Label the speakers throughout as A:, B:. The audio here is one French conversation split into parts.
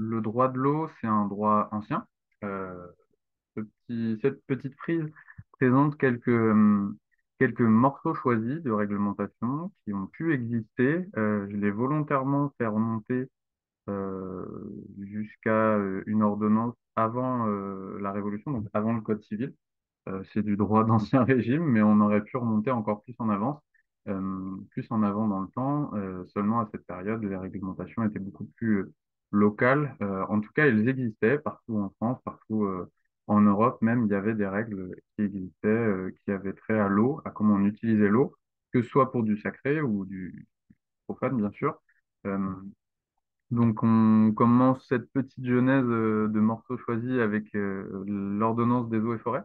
A: le droit de l'eau, c'est un droit ancien. Euh, cette petite frise présente quelques morceaux choisis de réglementation qui ont pu exister. Je l'ai volontairement fait remonter euh, jusqu'à une ordonnance avant la Révolution, donc avant le Code civil. C'est du droit d'Ancien Régime, mais on aurait pu remonter encore plus en avance, plus en avant dans le temps. Seulement à cette période, les réglementations étaient beaucoup plus locales. En tout cas, elles existaient partout en France, partout en Europe même. Il y avait des règles qui existaient, qui avaient trait à l'eau, à comment on utilisait l'eau, que ce soit pour du sacré ou du profane, bien sûr. Euh, donc, on commence cette petite genèse de morceaux choisis avec l'ordonnance des eaux et forêts.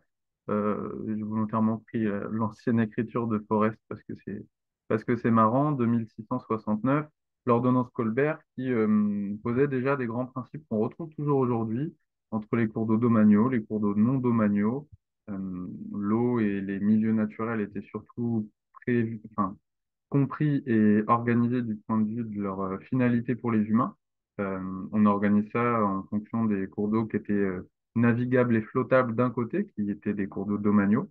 A: J'ai volontairement pris l'ancienne écriture de Forest parce que c'est marrant. 2669, l'ordonnance Colbert qui posait déjà des grands principes qu'on retrouve toujours aujourd'hui entre les cours d'eau domaniaux, les cours d'eau non domaniaux. L'eau et les milieux naturels étaient surtout enfin, compris et organisés du point de vue de leur finalité pour les humains. On organise ça en fonction des cours d'eau qui étaient navigables et flottables d'un côté, qui étaient des cours d'eau domaniaux,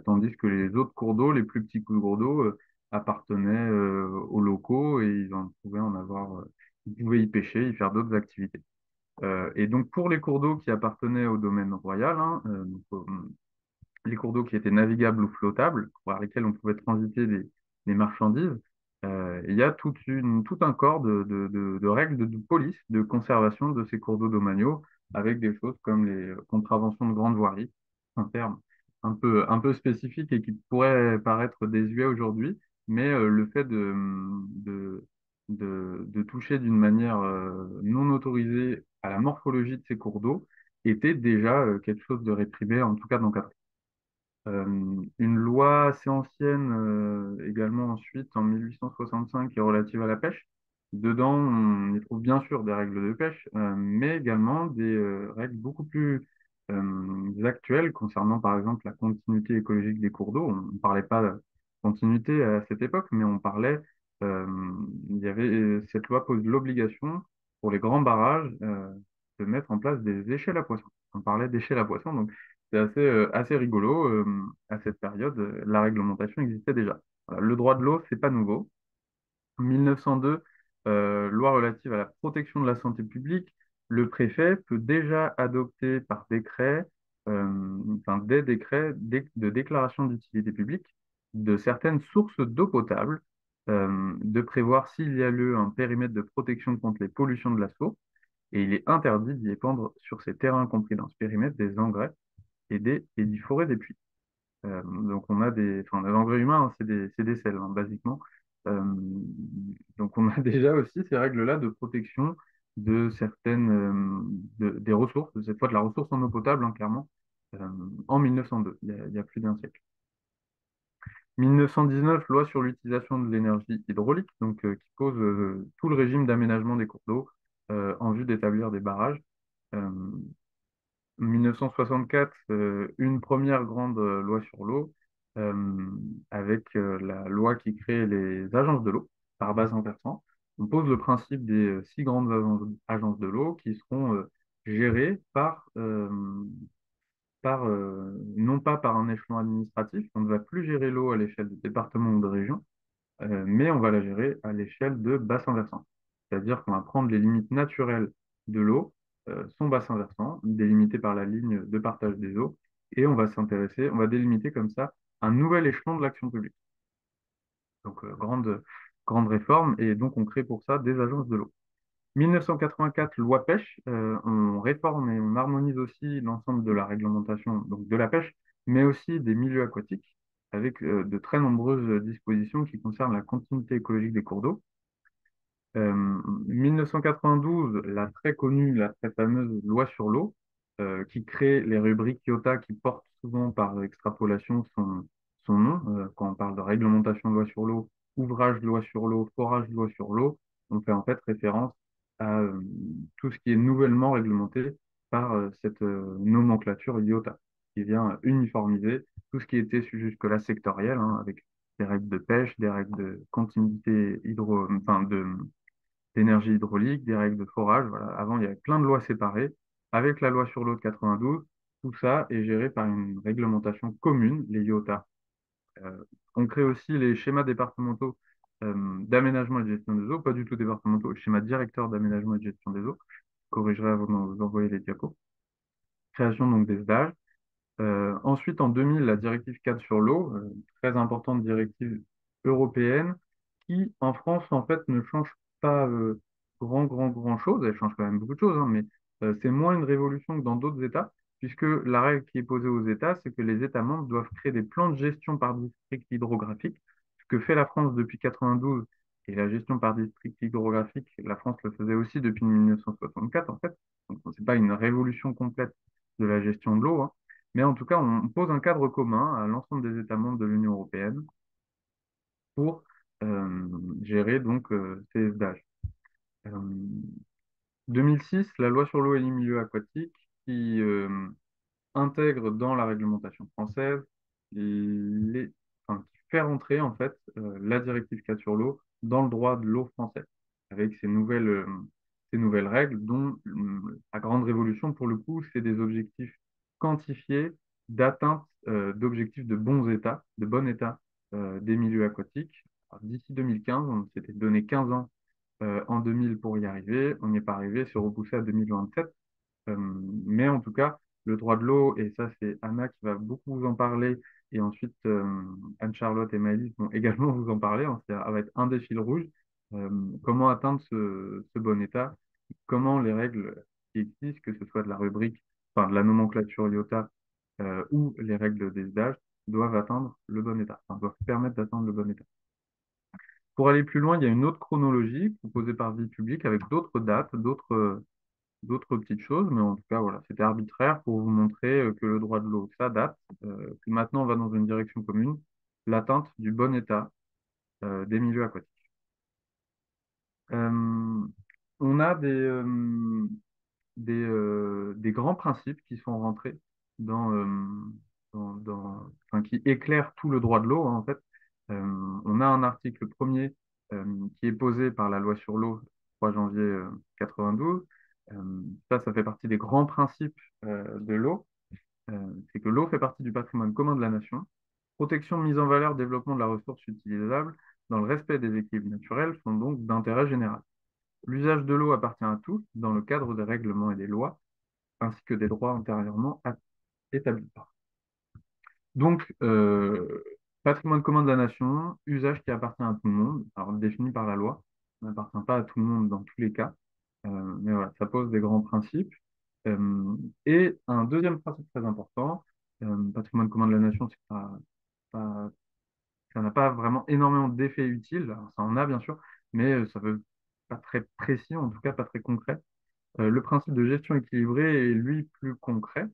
A: tandis que les autres cours d'eau, les plus petits cours d'eau, appartenaient aux locaux et ils en pouvaient en avoir, ils pouvaient y pêcher, y faire d'autres activités. Et donc pour les cours d'eau qui appartenaient au domaine royal, hein, les cours d'eau qui étaient navigables ou flottables, par lesquels on pouvait transiter des marchandises, il y a tout un corps de règles de police, de conservation de ces cours d'eau domaniaux, avec des choses comme les contraventions de grande voirie, un terme un peu spécifique et qui pourrait paraître désuet aujourd'hui, mais le fait de toucher d'une manière non autorisée à la morphologie de ces cours d'eau était déjà quelque chose de réprimé, en tout cas d'encadré. Une loi assez ancienne, également ensuite en 1865, qui est relative à la pêche. Dedans, on y trouve bien sûr des règles de pêche, mais également des règles beaucoup plus actuelles concernant par exemple la continuité écologique des cours d'eau. On ne parlait pas de continuité à cette époque, mais on parlait, euh, il y avait, cette loi pose l'obligation pour les grands barrages de mettre en place des échelles à poissons. On parlait d'échelles à poissons, donc c'est assez rigolo. À cette période, la réglementation existait déjà. Voilà, le droit de l'eau, c'est pas nouveau. 1902, loi relative à la protection de la santé publique, le préfet peut déjà adopter par décret, enfin des décrets de déclaration d'utilité publique de certaines sources d'eau potable, de prévoir s'il y a lieu un périmètre de protection contre les pollutions de la source, et il est interdit d'y épandre sur ces terrains compris dans ce périmètre des engrais et des forêts des puits. Donc on a enfin, les engrais humains, hein, c'est des sels, hein, basiquement. Euh, donc on a déjà aussi ces règles-là de protection de certaines des ressources, cette fois de la ressource en eau potable, hein, clairement, euh, en 1902, il y a plus d'un siècle. 1919, loi sur l'utilisation de l'énergie hydraulique, donc qui pose tout le régime d'aménagement des cours d'eau en vue d'établir des barrages. Euh, 1964, une première grande loi sur l'eau, euh, avec la loi qui crée les agences de l'eau par bassin versant. On pose le principe des six grandes agences de l'eau qui seront gérées non pas par un échelon administratif, on ne va plus gérer l'eau à l'échelle de département ou de région, mais on va la gérer à l'échelle de bassin versant. C'est-à-dire qu'on va prendre les limites naturelles de l'eau, son bassin versant, délimité par la ligne de partage des eaux, et on va délimiter comme ça un nouvel échelon de l'action publique. Donc, grande réforme, et donc on crée pour ça des agences de l'eau. 1984, loi pêche, on réforme et on harmonise aussi l'ensemble de la réglementation donc de la pêche, mais aussi des milieux aquatiques, avec de très nombreuses dispositions qui concernent la continuité écologique des cours d'eau. 1992, la très connue, la très fameuse loi sur l'eau, qui crée les rubriques IOTA qui portent souvent par extrapolation son nom. Quand on parle de réglementation de loi sur l'eau, ouvrage de loi sur l'eau, forage de loi sur l'eau, on fait en fait référence à tout ce qui est nouvellement réglementé par cette nomenclature IOTA, qui vient uniformiser tout ce qui était jusque-là sectoriel, hein, avec des règles de pêche, des règles de continuité enfin d'énergie hydraulique, des règles de forage. Voilà. Avant, il y avait plein de lois séparées. Avec la loi sur l'eau de 92, tout ça est géré par une réglementation commune, les IOTA. Euh, on crée aussi les schémas départementaux d'aménagement et de gestion des eaux, pas du tout départementaux, schéma directeur d'aménagement et de gestion des eaux. Je corrigerai avant de vous envoyer les diapos. Création donc des stages. Ensuite, en 2000, la directive cadre sur l'eau, très importante directive européenne, qui en France, en fait, ne change pas grand chose. Elle change quand même beaucoup de choses, hein, mais c'est moins une révolution que dans d'autres États, puisque la règle qui est posée aux États, c'est que les États membres doivent créer des plans de gestion par district hydrographique, ce que fait la France depuis 92, et la gestion par district hydrographique, la France le faisait aussi depuis 1964, en fait. Donc, c'est pas une révolution complète de la gestion de l'eau, hein. Mais en tout cas, on pose un cadre commun à l'ensemble des États membres de l'Union européenne pour euh, gérer donc ces SDAG. Euh, 2006, la loi sur l'eau et les milieux aquatiques qui intègre dans la réglementation française les, enfin, qui fait rentrer en fait la directive 4 sur l'eau dans le droit de l'eau français avec ces nouvelles règles dont la grande révolution pour le coup, c'est des objectifs quantifiés d'atteinte d'objectifs de bons états, de bon état des milieux aquatiques. Alors, d'ici 2015, on s'était donné 15 ans en 2000 pour y arriver. On n'y est pas arrivé, c'est repoussé à 2027. Euh, mais en tout cas, le droit de l'eau, et ça c'est Anna qui va beaucoup vous en parler, et ensuite Anne-Charlotte et Maëlys vont également vous en parler, hein, ça va être un des fils rouges. Euh, comment atteindre ce bon état, comment les règles qui existent, que ce soit de la rubrique, enfin de la nomenclature IOTA ou les règles des âges, doivent atteindre le bon état, enfin, doivent permettre d'atteindre le bon état. Pour aller plus loin, il y a une autre chronologie proposée par Vie publique avec d'autres dates, d'autres petites choses, mais en tout cas, voilà, c'était arbitraire pour vous montrer que le droit de l'eau, ça date, que maintenant on va dans une direction commune, l'atteinte du bon état des milieux aquatiques. Euh, on a des grands principes qui sont rentrés dans, enfin, qui éclairent tout le droit de l'eau, hein, en fait. On a un article premier qui est posé par la loi sur l'eau 3 janvier 92. Ça fait partie des grands principes de l'eau. C'est que l'eau fait partie du patrimoine commun de la nation. Protection, mise en valeur, développement de la ressource utilisable dans le respect des équilibres naturels sont donc d'intérêt général. L'usage de l'eau appartient à tous dans le cadre des règlements et des lois ainsi que des droits antérieurement établis. Donc, patrimoine commun de la nation, usage qui appartient à tout le monde, alors défini par la loi, ça n'appartient pas à tout le monde dans tous les cas, mais voilà, ça pose des grands principes. Et un deuxième principe très important, patrimoine commun de la nation, pas- ça n'a pas vraiment énormément d'effets utiles, alors ça en a bien sûr, mais ça veut pas très précis, en tout cas pas très concret. Le principe de gestion équilibrée est lui plus concret,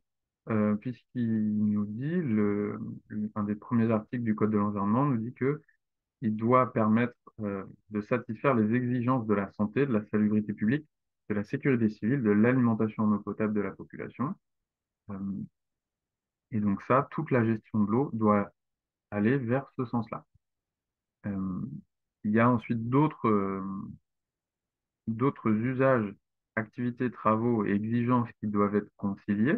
A: puisqu'il nous dit, un des premiers articles du Code de l'environnement nous dit que il doit permettre de satisfaire les exigences de la santé, de la salubrité publique, de la sécurité civile, de l'alimentation en eau potable de la population. Euh, et donc ça, toute la gestion de l'eau doit aller vers ce sens-là. Euh, il y a ensuite d'autres usages, activités, travaux et exigences qui doivent être conciliés.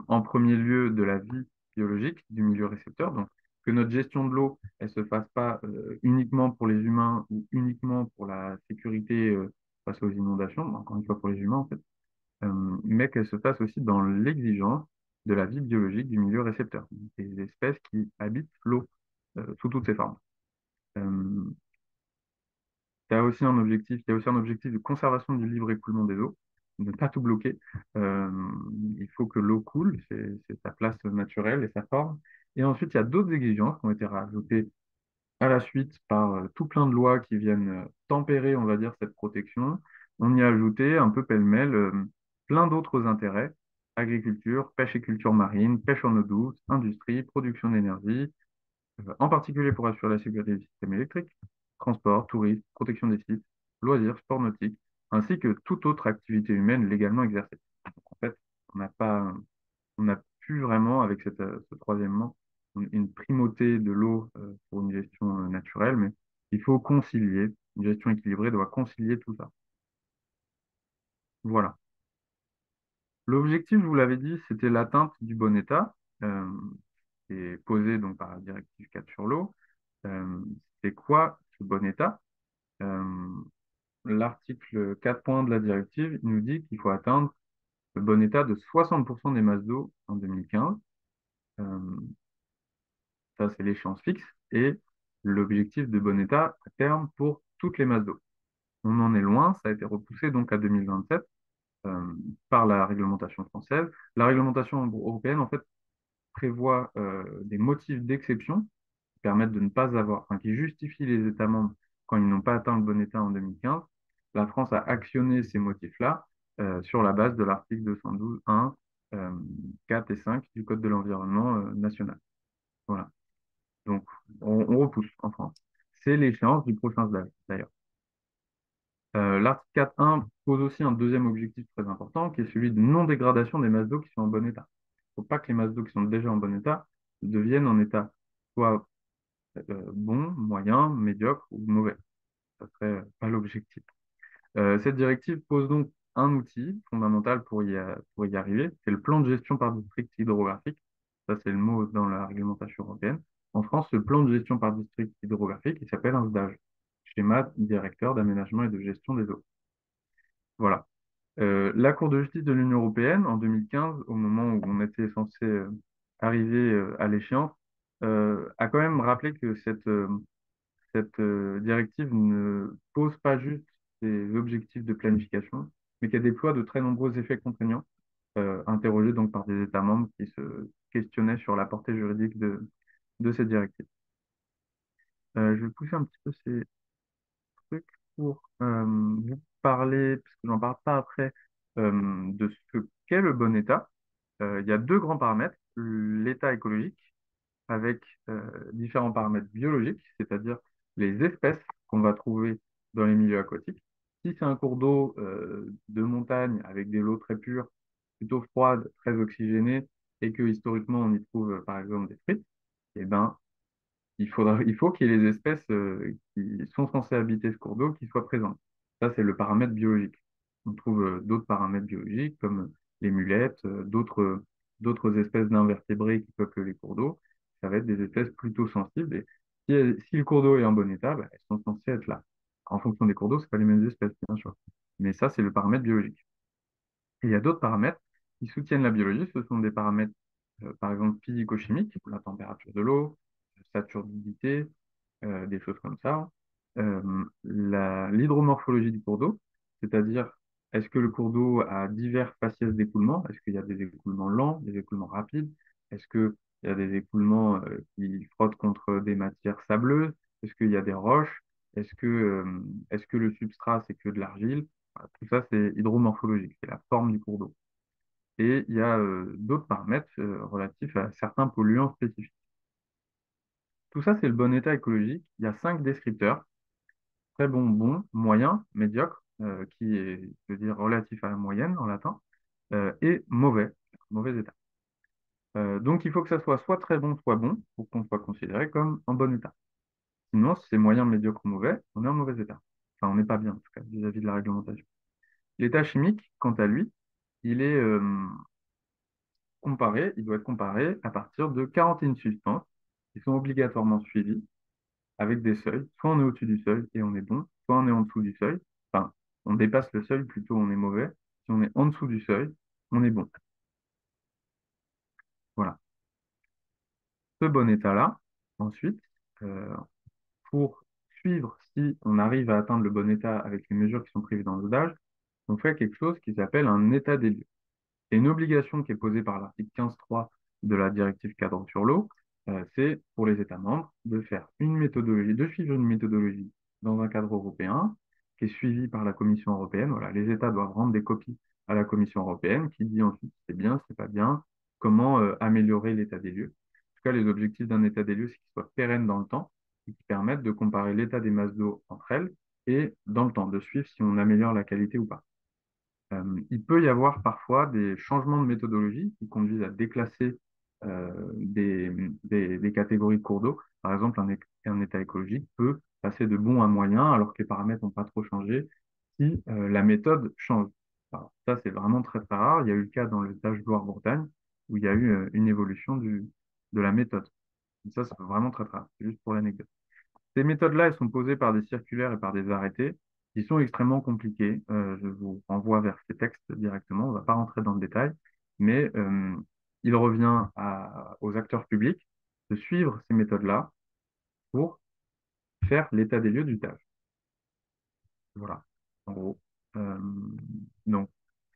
A: En premier lieu, de la vie biologique du milieu récepteur. Donc, que notre gestion de l'eau, elle se fasse pas uniquement pour les humains ou uniquement pour la sécurité face aux inondations, encore une fois pour les humains en fait, mais qu'elle se fasse aussi dans l'exigence de la vie biologique du milieu récepteur, des espèces qui habitent l'eau sous toutes ses formes. Euh, il y a aussi un objectif de conservation du libre écoulement des eaux, de ne pas tout bloquer. Euh, il faut que l'eau coule, c'est sa place naturelle et sa forme. Et ensuite, il y a d'autres exigences qui ont été rajoutées à la suite par tout plein de lois qui viennent tempérer, on va dire, cette protection. On y a ajouté un peu pêle-mêle plein d'autres intérêts, agriculture, pêche et culture marine, pêche en eau douce, industrie, production d'énergie, en particulier pour assurer la sécurité du système électrique, transport, tourisme, protection des sites, loisirs, sport nautique, ainsi que toute autre activité humaine légalement exercée. En fait, on n'a pas, on n'a plus vraiment, avec ce troisièmement, une primauté de l'eau pour une gestion naturelle, mais Il faut concilier. Une gestion équilibrée doit concilier tout ça. Voilà. L'objectif, je vous l'avais dit, c'était l'atteinte du bon état, qui est posé donc par la directive 4 sur l'eau. Euh, c'est quoi ce bon état? Euh, L'article 4.1 de la directive il nous dit qu'il faut atteindre le bon état de 60% des masses d'eau en 2015. Euh, Ça, c'est l'échéance fixe. Et l'objectif de bon état à terme pour toutes les masses d'eau. On en est loin, ça a été repoussé donc à 2027 euh, par la réglementation française. La réglementation européenne, en fait, prévoit des motifs d'exception qui permettent de ne pas avoir, enfin, qui justifient les États membres quand ils n'ont pas atteint le bon état en 2015. La France a actionné ces motifs-là sur la base de l'article 212.1, 4 et 5 du Code de l'environnement national. Voilà. Donc, on repousse en France. C'est l'échéance du prochain stage, d'ailleurs. L'article 4.1 pose aussi un deuxième objectif très important, qui est celui de non-dégradation des masses d'eau qui sont en bon état. Il ne faut pas que les masses d'eau qui sont déjà en bon état deviennent en état soit bon, moyen, médiocre ou mauvais. Ça serait pas l'objectif. Cette directive pose donc un outil fondamental pour y arriver, c'est le plan de gestion par district hydrographique. Ça, c'est le mot dans la réglementation européenne. En France, ce plan de gestion par district hydrographique, il s'appelle un SDAGE, schéma directeur d'aménagement et de gestion des eaux. Voilà. La Cour de justice de l'Union européenne, en 2015, au moment où on était censé arriver à l'échéance, a quand même rappelé que cette directive ne pose pas juste des objectifs de planification, mais qu'elle déploie de très nombreux effets contraignants, interrogés donc par des États membres qui se questionnaient sur la portée juridique de cette directive. Je vais pousser un petit peu ces trucs pour vous parler, parce que j'en parle pas après, de ce qu'est le bon état. Il y a deux grands paramètres, l'état écologique avec différents paramètres biologiques, c'est-à-dire les espèces qu'on va trouver dans les milieux aquatiques. Si c'est un cours d'eau de montagne avec des eaux très pures, plutôt froides, très oxygénées, et que historiquement on y trouve par exemple des truites, eh ben, il faut qu'il y ait les espèces qui sont censées habiter ce cours d'eau qui soient présentes. Ça, c'est le paramètre biologique. On trouve d'autres paramètres biologiques comme les mulettes, d'autres espèces d'invertébrés qui peuplent les cours d'eau. Ça va être des espèces plutôt sensibles. Et si le cours d'eau est en bon état, bah, elles sont censées être là. En fonction des cours d'eau, c'est pas les mêmes espèces, bien sûr. Mais ça, c'est le paramètre biologique. Et il y a d'autres paramètres qui soutiennent la biologie. Ce sont des paramètres, par exemple, physico-chimiques, la température de l'eau, sa turbidité, des choses comme ça. L'hydromorphologie du cours d'eau, c'est-à-dire est-ce que le cours d'eau a divers faciès d'écoulement? Est-ce qu'il y a des écoulements lents, des écoulements rapides? Est-ce qu'il y a des écoulements qui frottent contre des matières sableuses? Est-ce qu'il y a des roches? Est-ce que le substrat, c'est que de l'argile? Voilà, tout ça, c'est hydromorphologique, c'est la forme du cours d'eau. Et il y a d'autres paramètres relatifs à certains polluants spécifiques. Tout ça, c'est le bon état écologique. Il y a 5 descripteurs, très bon, bon, moyen, médiocre, qui est, je veux dire, relatif à la moyenne en latin, et mauvais, mauvais état. Donc, il faut que ça soit très bon, soit bon, pour qu'on soit considéré comme en bon état. Sinon, si c'est moyen, médiocre ou mauvais, on est en mauvais état. Enfin, on n'est pas bien, en tout cas, vis-à-vis de la réglementation. L'état chimique, quant à lui, il est comparé, il doit être comparé à partir de 41 substances qui sont obligatoirement suivies avec des seuils. Soit on est au-dessus du seuil et on est bon, soit on est en dessous du seuil. Enfin, on dépasse le seuil, plutôt on est mauvais. Si on est en dessous du seuil, on est bon. Voilà. Ce bon état-là, ensuite, euh, pour suivre si on arrive à atteindre le bon état avec les mesures qui sont prévues dans le dosage, on fait quelque chose qui s'appelle un état des lieux. C'est une obligation qui est posée par l'article 15.3 de la directive cadre sur l'eau. C'est pour les États membres de faire une méthodologie, de suivre une méthodologie dans un cadre européen qui est suivi par la Commission européenne. Voilà, les États doivent rendre des copies à la Commission européenne qui dit ensuite si c'est bien, si c'est pas bien, comment améliorer l'état des lieux. En tout cas, les objectifs d'un état des lieux, c'est qu'il soit pérenne dans le temps et qui permettent de comparer l'état des masses d'eau entre elles et dans le temps, de suivre si on améliore la qualité ou pas. Il peut y avoir parfois des changements de méthodologie qui conduisent à déclasser des catégories de cours d'eau. Par exemple, un état écologique peut passer de bon à moyen alors que les paramètres n'ont pas trop changé si la méthode change. Alors, ça, c'est vraiment très très rare. Il y a eu le cas dans le stage Loire-Bretagne où il y a eu une évolution de la méthode. Et ça, c'est vraiment très très rare. C'est juste pour l'anecdote. Ces méthodes-là, elles sont posées par des circulaires et par des arrêtés qui sont extrêmement compliqués. Je vous renvoie vers ces textes directement. On ne va pas rentrer dans le détail, mais il revient aux acteurs publics de suivre ces méthodes-là pour faire l'état des lieux d'usage. Voilà, en gros. Euh, donc,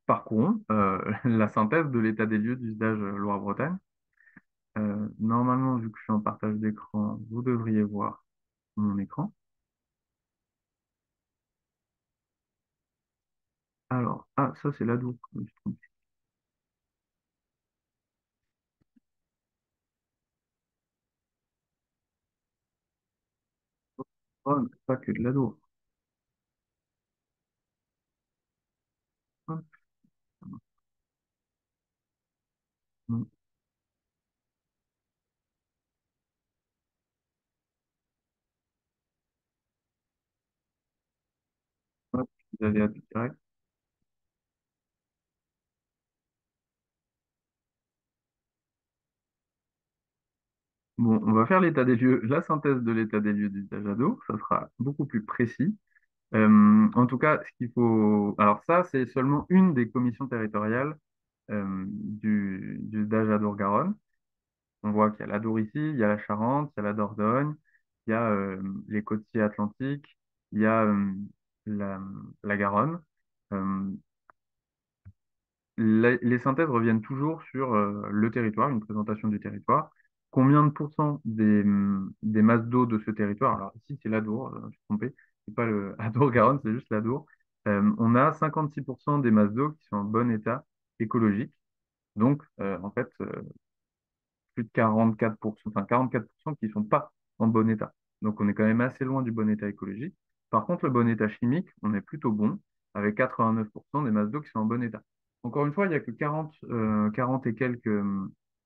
A: parcourons la synthèse de l'état des lieux d'usage Loire-Bretagne. Normalement, vu que je suis en partage d'écran, vous devriez voir mon écran. Alors, ah, ça c'est l'ado. Oh, mais pas que de l'ado. Hop, hop, hop, vous allez à direct. Bon, on va faire l'état des lieux, la synthèse de l'état des lieux d'usage ado. Ça sera beaucoup plus précis. En tout cas, ce qu'il faut. Alors, ça, c'est seulement une des commissions territoriales du d'usage ado-Garonne. On voit qu'il y a l'Adour ici, il y a la Charente, il y a la Dordogne, il y a les côtiers atlantiques, il y a la, la Garonne. Euh, les synthèses reviennent toujours sur le territoire, une présentation du territoire. Combien de pourcents des masses d'eau de ce territoire, alors ici c'est l'Adour, je me suis trompé, c'est pas le Adour-Garonne, c'est juste l'Adour. On a 56% des masses d'eau qui sont en bon état écologique. Donc, en fait, plus de 44%, enfin 44% qui ne sont pas en bon état. Donc on est quand même assez loin du bon état écologique. Par contre, le bon état chimique, on est plutôt bon, avec 89% des masses d'eau qui sont en bon état. Encore une fois, il n'y a que 40 et quelques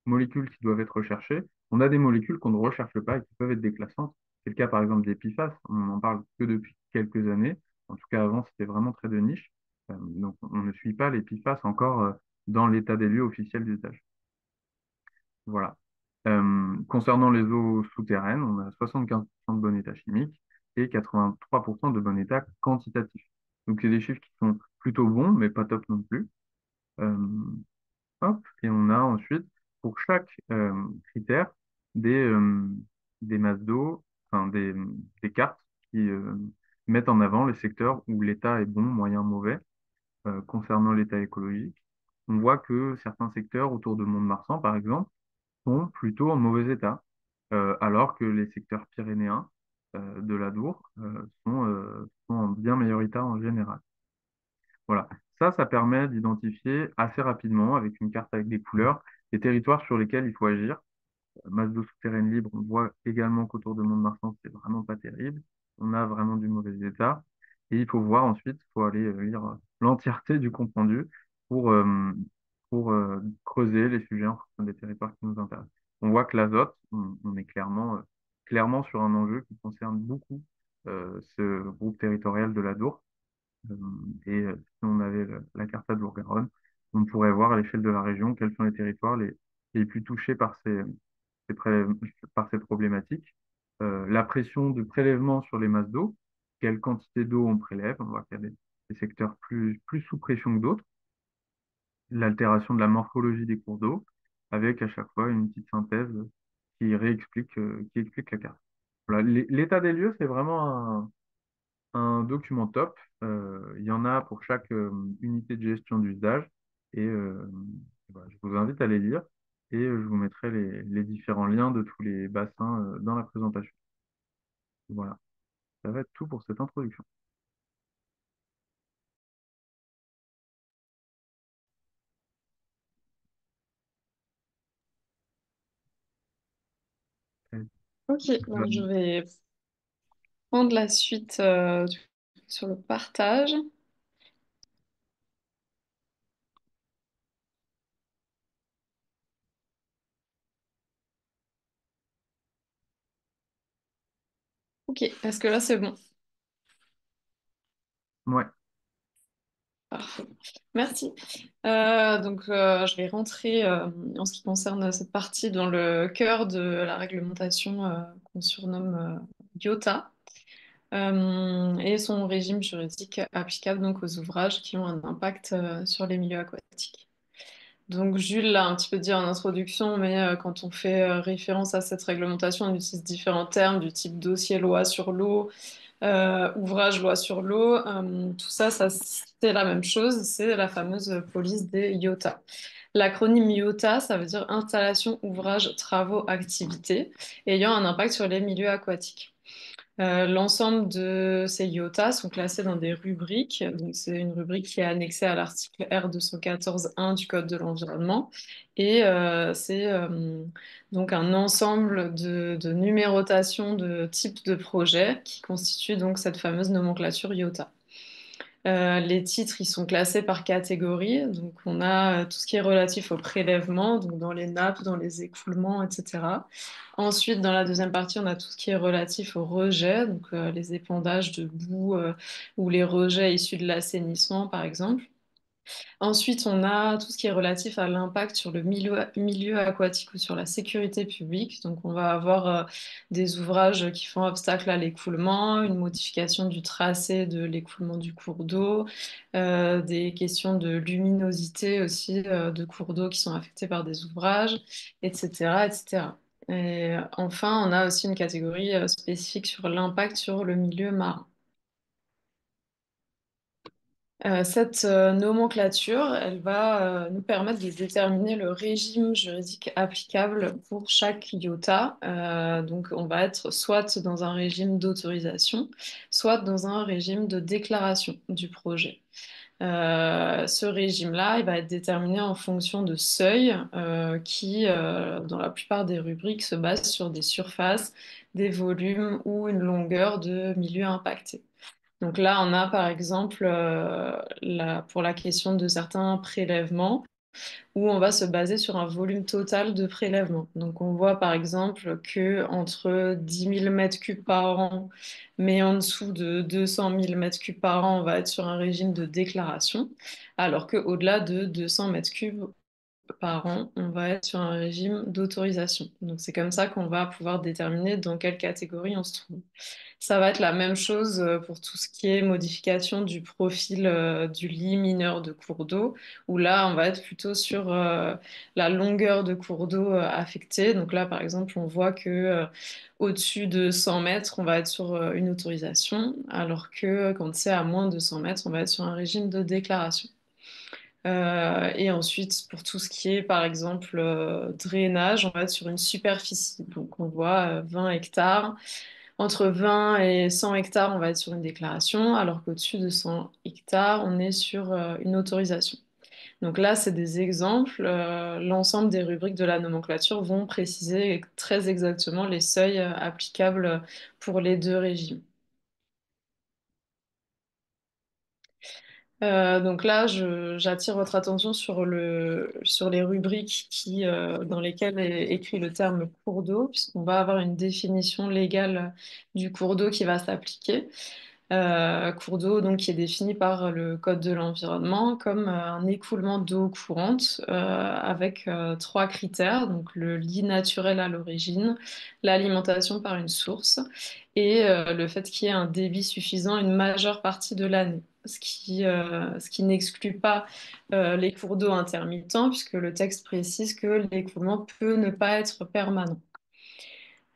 A: molécules qui doivent être recherchées. On a des molécules qu'on ne recherche pas et qui peuvent être déclassantes. C'est le cas par exemple des PFAS, on n'en parle que depuis quelques années. En tout cas, avant, c'était vraiment très de niche. Donc on ne suit pas les PFAS encore dans l'état des lieux officiel d'usage. Voilà. Concernant les eaux souterraines, on a 75% de bon état chimique et 83% de bon état quantitatif. Donc, c'est des chiffres qui sont plutôt bons, mais pas top non plus. Euh, hop, et on a ensuite, pour chaque critère, des, euh, des masses d'eau, enfin des cartes qui mettent en avant les secteurs où l'état est bon, moyen, mauvais. Concernant l'état écologique, on voit que certains secteurs autour de Mont-de-Marsan, par exemple, sont plutôt en mauvais état, alors que les secteurs pyrénéens de l'Adour sont en bien meilleur état en général. Voilà. Ça permet d'identifier assez rapidement, avec une carte avec des couleurs, les territoires sur lesquels il faut agir. Masse d'eau souterraine libre, on voit également qu'autour de Mont-de-Marsan, c'est vraiment pas terrible. On a vraiment du mauvais état. Et il faut voir ensuite, il faut aller lire l'entièreté du compte rendu pour, euh, pour creuser les sujets en fonction des territoires qui nous intéressent. On voit que l'azote, on est clairement sur un enjeu qui concerne beaucoup ce groupe territorial de l'Adour. Euh, si on avait la carte de Lourdes-Garonne, on pourrait voir à l'échelle de la région quels sont les territoires les plus touchés par par ces problématiques. La pression de prélèvement sur les masses d'eau, quelle quantité d'eau on prélève, on voit qu'il y a des secteurs plus sous pression que d'autres, l'altération de la morphologie des cours d'eau, avec à chaque fois une petite synthèse qui explique la carte. Voilà, l'état des lieux, c'est vraiment un document top. Il y en a pour chaque unité de gestion d'usage. Et voilà, je vous invite à les lire. Et je vous mettrai les différents liens de tous les bassins dans la présentation. Voilà, ça va être tout pour cette introduction. Euh,
B: Ok, donc je vais prendre la suite sur le partage. Ok, est-ce que là c'est bon?
A: Ouais,
B: Parfait. Merci. Je vais rentrer en ce qui concerne cette partie dans le cœur de la réglementation qu'on surnomme IOTA et son régime juridique applicable donc aux ouvrages qui ont un impact sur les milieux aquatiques. Donc Jules l'a un petit peu dit en introduction, mais quand on fait référence à cette réglementation, on utilise différents termes du type dossier loi sur l'eau, ouvrage loi sur l'eau, tout ça, c'est la même chose, c'est la fameuse police des IOTA. L'acronyme IOTA, ça veut dire installation, ouvrage, travaux, activités, ayant un impact sur les milieux aquatiques. L'ensemble de ces IOTA sont classés dans des rubriques. Donc, c'est une rubrique qui est annexée à l'article R 214-1 du Code de l'environnement. Et c'est donc un ensemble de numérotation de types de projets qui constituent donc cette fameuse nomenclature IOTA. Les titres, ils sont classés par catégorie. Donc, on a tout ce qui est relatif au prélèvement, donc dans les nappes, dans les écoulements, etc. Ensuite, dans la deuxième partie, on a tout ce qui est relatif au rejet, donc les épandages de boue ou les rejets issus de l'assainissement, par exemple. Ensuite, on a tout ce qui est relatif à l'impact sur le milieu aquatique ou sur la sécurité publique. Donc, on va avoir des ouvrages qui font obstacle à l'écoulement, une modification du tracé de l'écoulement du cours d'eau, des questions de luminosité aussi de cours d'eau qui sont affectés par des ouvrages, etc., etc. Et enfin, on a aussi une catégorie spécifique sur l'impact sur le milieu marin. Cette nomenclature, elle va nous permettre de déterminer le régime juridique applicable pour chaque IOTA. Donc, on va être soit dans un régime d'autorisation, soit dans un régime de déclaration du projet. Ce régime-là, il va être déterminé en fonction de seuils qui, dans la plupart des rubriques, se basent sur des surfaces, des volumes ou une longueur de milieu impacté. Donc là, on a par exemple pour la question de certains prélèvements où on va se baser sur un volume total de prélèvement. Donc on voit par exemple que entre 10 000 mètres cubes par an, mais en dessous de 200 000 mètres cubes par an, on va être sur un régime de déclaration, alors qu'au-delà de 200 mètres cubes par an, on va être sur un régime d'autorisation. Donc c'est comme ça qu'on va pouvoir déterminer dans quelle catégorie on se trouve. Ça va être la même chose pour tout ce qui est modification du profil du lit mineur de cours d'eau, où là, on va être plutôt sur la longueur de cours d'eau affectée. Donc là, par exemple, on voit que au-dessus de 100 mètres, on va être sur une autorisation, alors que quand c'est à moins de 100 mètres, on va être sur un régime de déclaration. Et ensuite, pour tout ce qui est, par exemple, drainage, on va être sur une superficie. Donc, on voit 20 hectares. Entre 20 et 100 hectares, on va être sur une déclaration, alors qu'au-dessus de 100 hectares, on est sur une autorisation. Donc là, c'est des exemples. L'ensemble des rubriques de la nomenclature vont préciser très exactement les seuils applicables pour les deux régimes. Donc là, j'attire votre attention sur les rubriques dans lesquelles est écrit le terme cours d'eau, puisqu'on va avoir une définition légale du cours d'eau qui va s'appliquer. Cours d'eau donc, qui est défini par le Code de l'environnement comme un écoulement d'eau courante avec trois critères, donc le lit naturel à l'origine, l'alimentation par une source et le fait qu'il y ait un débit suffisant une majeure partie de l'année. Ce qui n'exclut pas les cours d'eau intermittents, puisque le texte précise que l'écoulement peut ne pas être permanent.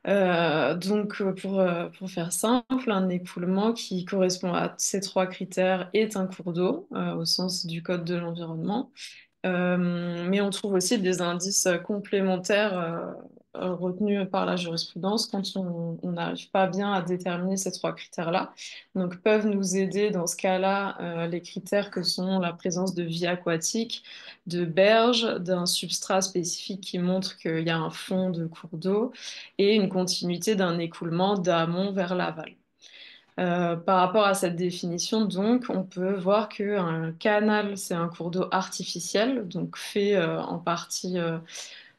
B: Pour faire simple, un écoulement qui correspond à ces trois critères est un cours d'eau au sens du Code de l'environnement. Mais on trouve aussi des indices complémentaires retenus par la jurisprudence quand on n'arrive pas bien à déterminer ces trois critères-là. Donc peuvent nous aider dans ce cas-là les critères que sont la présence de vie aquatique, de berges, d'un substrat spécifique qui montre qu'il y a un fond de cours d'eau et une continuité d'un écoulement d'amont vers l'aval. Par rapport à cette définition, donc, on peut voir qu'un canal, c'est un cours d'eau artificiel, donc fait en partie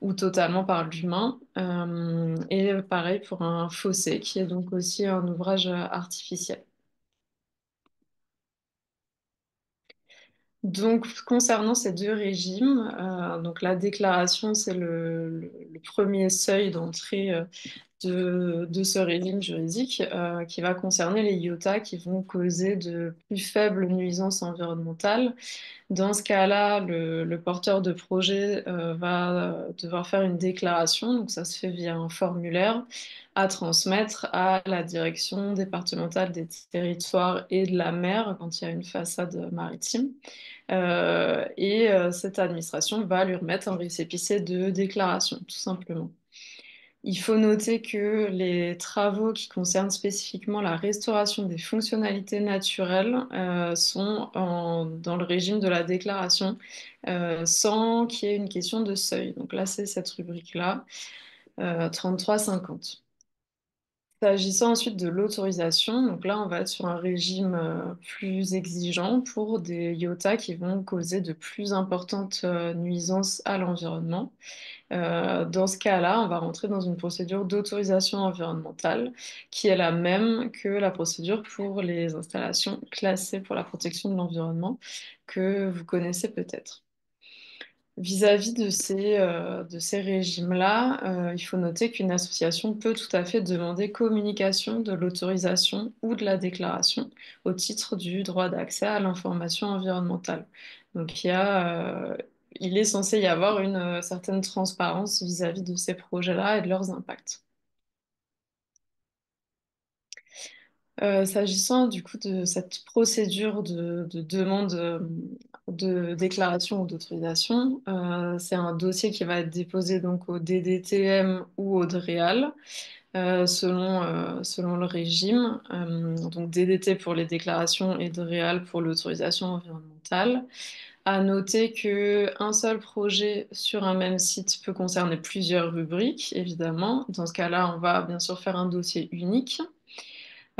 B: ou totalement par l'humain. Et pareil pour un fossé, qui est donc aussi un ouvrage artificiel. Donc, concernant ces deux régimes, donc la déclaration, c'est le premier seuil d'entrée de ce régime juridique qui va concerner les IOTA qui vont causer de plus faibles nuisances environnementales. Dans ce cas-là, le porteur de projet va devoir faire une déclaration, donc ça se fait via un formulaire à transmettre à la direction départementale des territoires et de la mer quand il y a une façade maritime. Et cette administration va lui remettre un récépissé de déclaration, tout simplement. Il faut noter que les travaux qui concernent spécifiquement la restauration des fonctionnalités naturelles sont dans le régime de la déclaration sans qu'il y ait une question de seuil. Donc là, c'est cette rubrique-là, 33-50. S'agissant ensuite de l'autorisation, donc là, on va être sur un régime plus exigeant pour des IOTA qui vont causer de plus importantes nuisances à l'environnement. Dans ce cas-là, on va rentrer dans une procédure d'autorisation environnementale qui est la même que la procédure pour les installations classées pour la protection de l'environnement que vous connaissez peut-être. Vis-à-vis de ces régimes-là, il faut noter qu'une association peut tout à fait demander communication de l'autorisation ou de la déclaration au titre du droit d'accès à l'information environnementale. Donc il est censé y avoir une certaine transparence vis-à-vis de ces projets-là et de leurs impacts. S'agissant du coup de cette procédure de demande de déclaration ou d'autorisation, c'est un dossier qui va être déposé donc au DDTM ou au DREAL selon le régime. Donc DDT pour les déclarations et DREAL pour l'autorisation environnementale. À noter qu'un seul projet sur un même site peut concerner plusieurs rubriques, évidemment. Dans ce cas-là, on va bien sûr faire un dossier unique.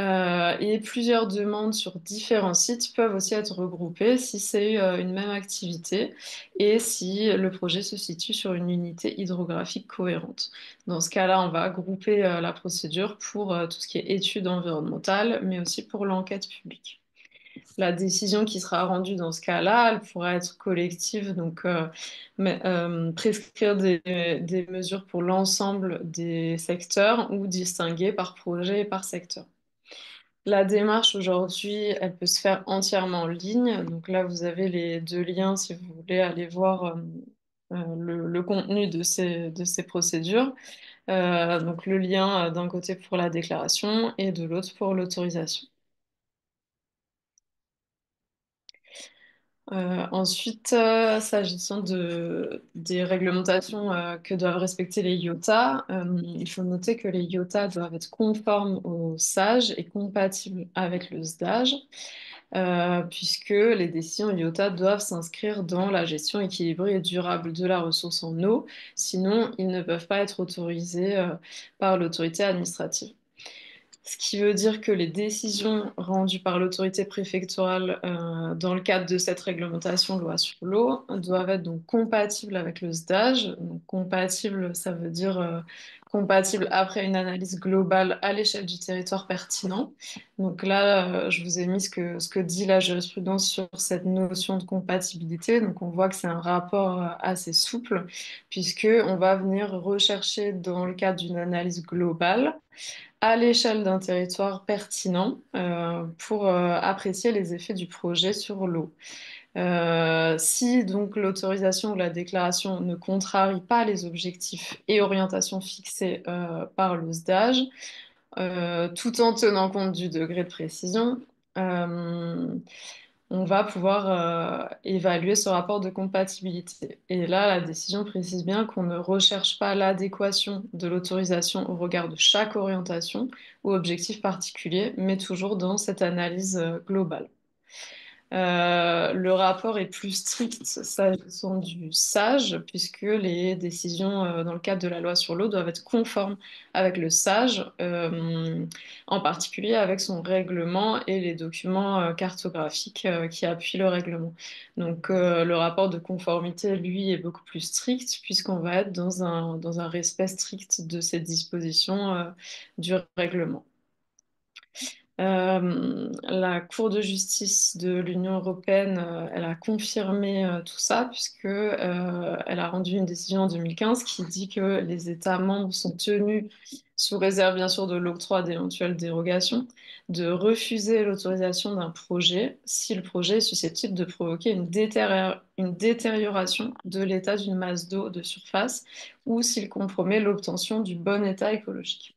B: Et plusieurs demandes sur différents sites peuvent aussi être regroupées si c'est une même activité et si le projet se situe sur une unité hydrographique cohérente. Dans ce cas-là, on va grouper la procédure pour tout ce qui est études environnementales, mais aussi pour l'enquête publique. La décision qui sera rendue dans ce cas-là, elle pourra être collective, donc prescrire des mesures pour l'ensemble des secteurs ou distinguer par projet et par secteur. La démarche aujourd'hui, elle peut se faire entièrement en ligne. Donc là, vous avez les deux liens si vous voulez aller voir le contenu de ces procédures. Donc le lien d'un côté pour la déclaration et de l'autre pour l'autorisation. Ensuite, s'agissant des réglementations que doivent respecter les IOTA, il faut noter que les IOTA doivent être conformes au SAGE et compatibles avec le SDAGE. Puisque les décisions IOTA doivent s'inscrire dans la gestion équilibrée et durable de la ressource en eau, sinon ils ne peuvent pas être autorisés par l'autorité administrative. Ce qui veut dire que les décisions rendues par l'autorité préfectorale dans le cadre de cette réglementation loi sur l'eau doivent être donc compatibles avec le SDAGE. Donc, compatible, ça veut dire compatible après une analyse globale à l'échelle du territoire pertinent. Donc là, je vous ai mis ce que dit la jurisprudence sur cette notion de compatibilité. Donc on voit que c'est un rapport assez souple, puisqu'on va venir rechercher dans le cadre d'une analyse globale à l'échelle d'un territoire pertinent pour apprécier les effets du projet sur l'eau. Si donc l'autorisation ou la déclaration ne contrarie pas les objectifs et orientations fixés par le SDAGE, tout en tenant compte du degré de précision, euh, on va pouvoir évaluer ce rapport de compatibilité. Et là, la décision précise bien qu'on ne recherche pas l'adéquation de l'autorisation au regard de chaque orientation ou objectif particulier, mais toujours dans cette analyse globale. Le rapport est plus strict s'agissant du SAGE, puisque les décisions dans le cadre de la loi sur l'eau doivent être conformes avec le SAGE, en particulier avec son règlement et les documents cartographiques qui appuient le règlement. Donc le rapport de conformité, lui, est beaucoup plus strict, puisqu'on va être dans un respect strict de ces dispositions du règlement. La Cour de justice de l'Union européenne, elle a confirmé tout ça puisque elle a rendu une décision en 2015 qui dit que les États membres sont tenus, sous réserve bien sûr de l'octroi d'éventuelles dérogations, de refuser l'autorisation d'un projet si le projet est susceptible de provoquer une détérioration de l'état d'une masse d'eau de surface ou s'il compromet l'obtention du bon état écologique.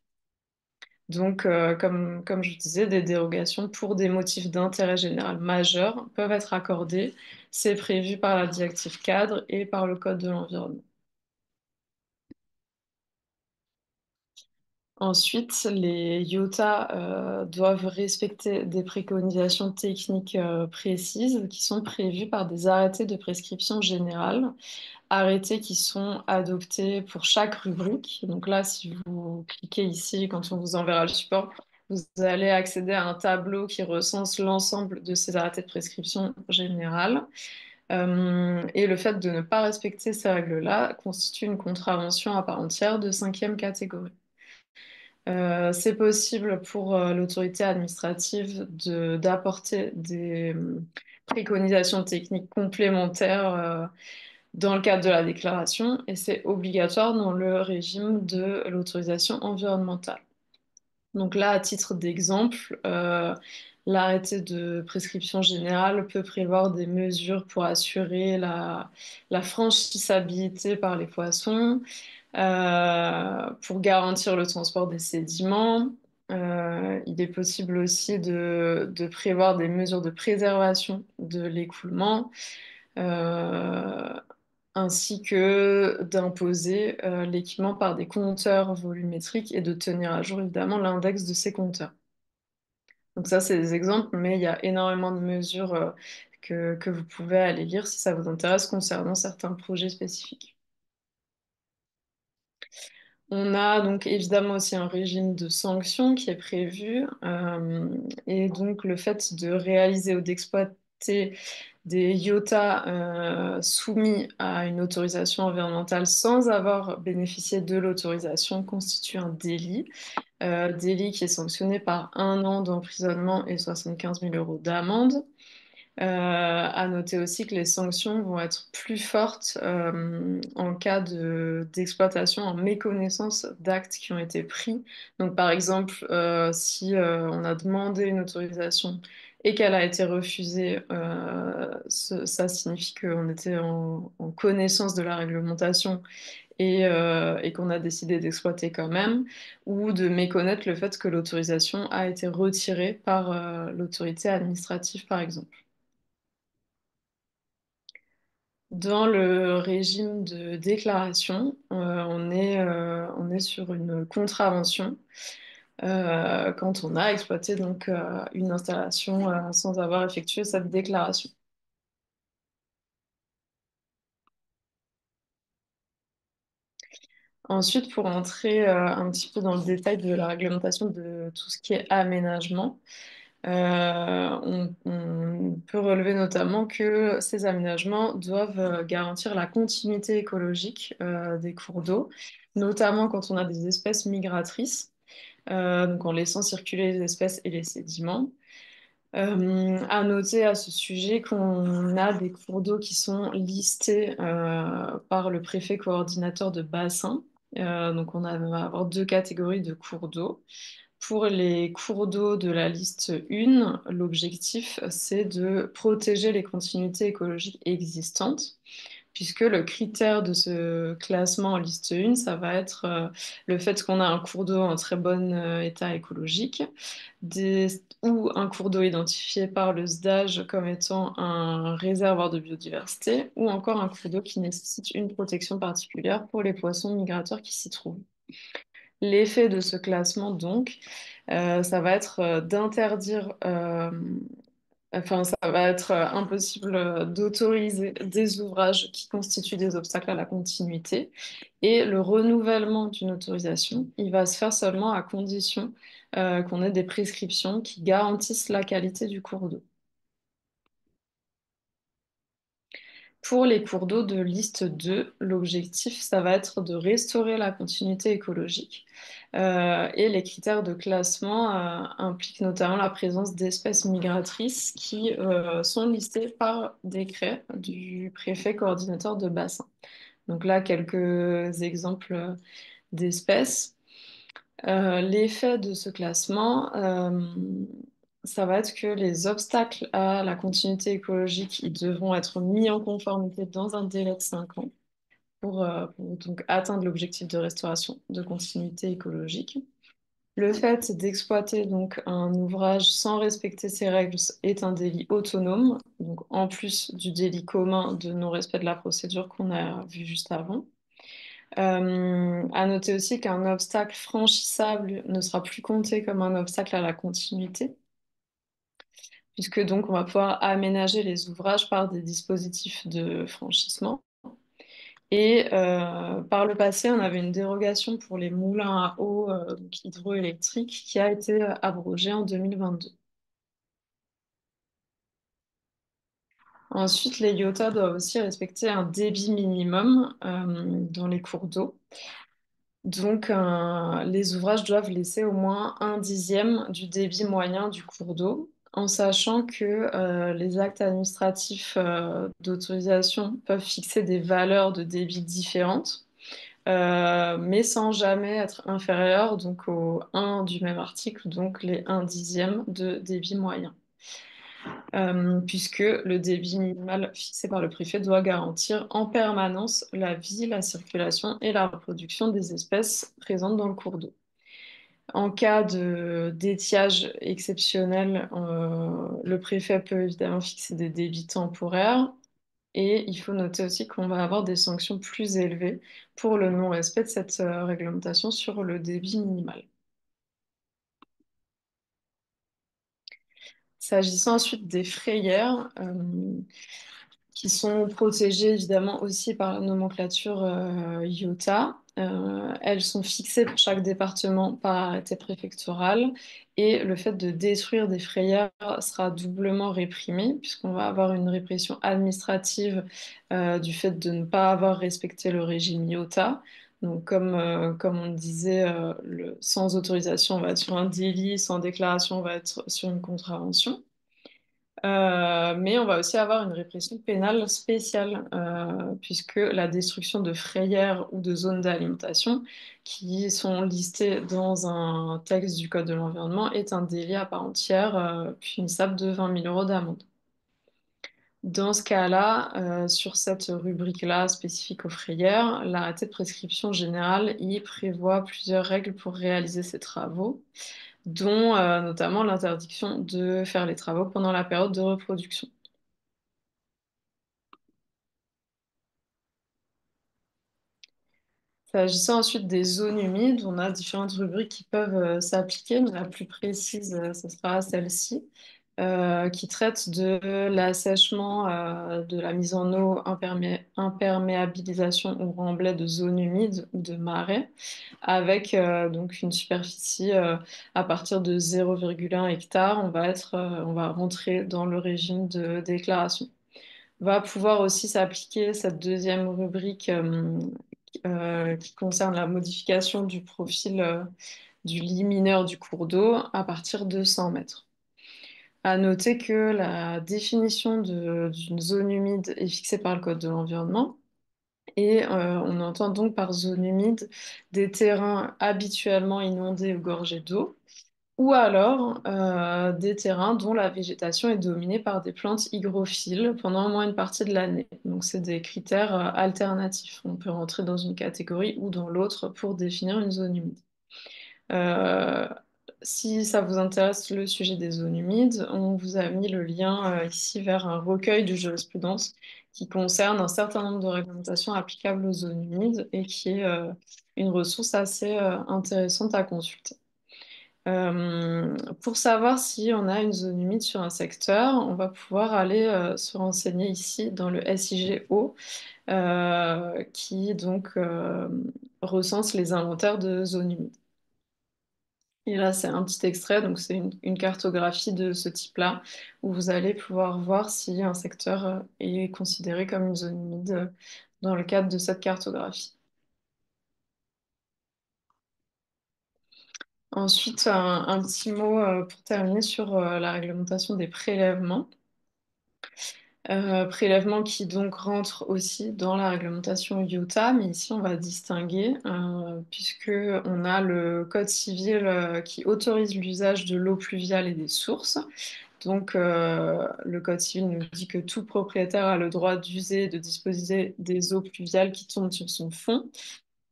B: Donc, comme je disais, des dérogations pour des motifs d'intérêt général majeurs peuvent être accordées. C'est prévu par la directive cadre et par le Code de l'environnement. Ensuite, les IOTA doivent respecter des préconisations techniques précises qui sont prévues par des arrêtés de prescription générale, arrêtés qui sont adoptés pour chaque rubrique. Donc là, si vous cliquez ici, quand on vous enverra le support, vous allez accéder à un tableau qui recense l'ensemble de ces arrêtés de prescription générale. Et le fait de ne pas respecter ces règles-là constitue une contravention à part entière de cinquième catégorie. C'est possible pour l'autorité administrative d'apporter des préconisations techniques complémentaires dans le cadre de la déclaration et c'est obligatoire dans le régime de l'autorisation environnementale. Donc là, à titre d'exemple, l'arrêté de prescription générale peut prévoir des mesures pour assurer la franchissabilité par les poissons, pour garantir le transport des sédiments. Il est possible aussi de prévoir des mesures de préservation de l'écoulement. Euh, ainsi que d'imposer l'équipement par des compteurs volumétriques et de tenir à jour évidemment l'index de ces compteurs. Donc ça, c'est des exemples, mais il y a énormément de mesures que vous pouvez aller lire si ça vous intéresse concernant certains projets spécifiques. On a donc évidemment aussi un régime de sanctions qui est prévu, et donc le fait de réaliser ou d'exploiter des IOTA soumis à une autorisation environnementale sans avoir bénéficié de l'autorisation constitue un délit, délit qui est sanctionné par 1 an d'emprisonnement et 75 000 € d'amende. À noter aussi que les sanctions vont être plus fortes en cas d'exploitation en méconnaissance d'actes qui ont été pris. Donc, par exemple, si on a demandé une autorisation et qu'elle a été refusée, ça signifie qu'on était en connaissance de la réglementation et qu'on a décidé d'exploiter quand même, ou de méconnaître le fait que l'autorisation a été retirée par l'autorité administrative, par exemple. Dans le régime de déclaration, on est sur une contravention quand on a exploité donc une installation sans avoir effectué cette déclaration. Ensuite, pour entrer un petit peu dans le détail de la réglementation de tout ce qui est aménagement, on peut relever notamment que ces aménagements doivent garantir la continuité écologique des cours d'eau, notamment quand on a des espèces migratrices, donc en laissant circuler les espèces et les sédiments. À noter à ce sujet qu'on a des cours d'eau qui sont listés par le préfet coordinateur de bassin. Donc on va avoir deux catégories de cours d'eau. Pour les cours d'eau de la liste 1, l'objectif, c'est de protéger les continuités écologiques existantes, puisque le critère de ce classement en liste 1, ça va être le fait qu'on a un cours d'eau en très bon état écologique, ou un cours d'eau identifié par le SDAGE comme étant un réservoir de biodiversité, ou encore un cours d'eau qui nécessite une protection particulière pour les poissons migrateurs qui s'y trouvent. L'effet de ce classement, donc, ça va être d'interdire Enfin, ça va être impossible d'autoriser des ouvrages qui constituent des obstacles à la continuité. Et le renouvellement d'une autorisation, il va se faire seulement à condition qu'on ait des prescriptions qui garantissent la qualité du cours d'eau. Pour les cours d'eau de liste 2, l'objectif, ça va être de restaurer la continuité écologique. Et les critères de classement impliquent notamment la présence d'espèces migratrices qui sont listées par décret du préfet coordinateur de bassin. Donc là, quelques exemples d'espèces. L'effet de ce classement, ça va être que les obstacles à la continuité écologique, ils devront être mis en conformité dans un délai de 5 ans pour donc atteindre l'objectif de restauration de continuité écologique. Le fait d'exploiter donc un ouvrage sans respecter ces règles est un délit autonome, donc en plus du délit commun de non-respect de la procédure qu'on a vu juste avant. À noter aussi qu'un obstacle franchissable ne sera plus compté comme un obstacle à la continuité, puisque donc on va pouvoir aménager les ouvrages par des dispositifs de franchissement. Et par le passé, on avait une dérogation pour les moulins à eau donc hydroélectriques qui a été abrogée en 2022. Ensuite, les IOTA doivent aussi respecter un débit minimum dans les cours d'eau. Donc, les ouvrages doivent laisser au moins un dixième du débit moyen du cours d'eau, en sachant que les actes administratifs d'autorisation peuvent fixer des valeurs de débit différentes, mais sans jamais être inférieurs donc, au 1 du même article, donc les 1 dixième de débit moyen. Puisque le débit minimal fixé par le préfet doit garantir en permanence la vie, la circulation et la reproduction des espèces présentes dans le cours d'eau. En cas d'étiage exceptionnel, le préfet peut évidemment fixer des débits temporaires et il faut noter aussi qu'on va avoir des sanctions plus élevées pour le non-respect de cette réglementation sur le débit minimal. S'agissant ensuite des frayères, qui sont protégées évidemment aussi par la nomenclature IOTA. Elles sont fixées pour chaque département par arrêté préfectoral et le fait de détruire des frayères sera doublement réprimé puisqu'on va avoir une répression administrative du fait de ne pas avoir respecté le régime IOTA. Donc comme on le disait, sans autorisation, on va être sur un délit, sans déclaration, on va être sur une contravention. Mais on va aussi avoir une répression pénale spéciale, puisque la destruction de frayères ou de zones d'alimentation qui sont listées dans un texte du Code de l'environnement est un délit à part entière, punissable de 20 000 euros d'amende. Dans ce cas-là, sur cette rubrique-là spécifique aux frayères, l'arrêté de prescription générale y prévoit plusieurs règles pour réaliser ces travaux, dont notamment l'interdiction de faire les travaux pendant la période de reproduction. S'agissant ensuite des zones humides, on a différentes rubriques qui peuvent s'appliquer, mais la plus précise, ce sera celle-ci, qui traite de l'assèchement, de la mise en eau, imperméabilisation ou remblai de zones humides ou de marais, avec donc une superficie à partir de 0,1 hectare, on va rentrer dans le régime de déclaration. Va pouvoir aussi s'appliquer cette deuxième rubrique qui concerne la modification du profil du lit mineur du cours d'eau à partir de 100 mètres. À noter que la définition d'une zone humide est fixée par le Code de l'environnement et on entend donc par zone humide des terrains habituellement inondés ou gorgés d'eau ou alors des terrains dont la végétation est dominée par des plantes hygrophiles pendant au moins une partie de l'année. Donc c'est des critères alternatifs. On peut rentrer dans une catégorie ou dans l'autre pour définir une zone humide. Euh, Si ça vous intéresse le sujet des zones humides, on vous a mis le lien ici vers un recueil de jurisprudence qui concerne un certain nombre de réglementations applicables aux zones humides et qui est une ressource assez intéressante à consulter. Pour savoir si on a une zone humide sur un secteur, on va pouvoir aller se renseigner ici dans le SIGO, qui donc recense les inventaires de zones humides. Et là, c'est un petit extrait, donc c'est une cartographie de ce type-là, où vous allez pouvoir voir si un secteur est considéré comme une zone humide dans le cadre de cette cartographie. Ensuite, un petit mot pour terminer sur la réglementation des prélèvements. Prélèvements qui donc rentrent aussi dans la réglementation Utah, mais ici on va distinguer puisque on a le code civil qui autorise l'usage de l'eau pluviale et des sources. Donc le code civil nous dit que tout propriétaire a le droit d'user et de disposer des eaux pluviales qui tombent sur son fond.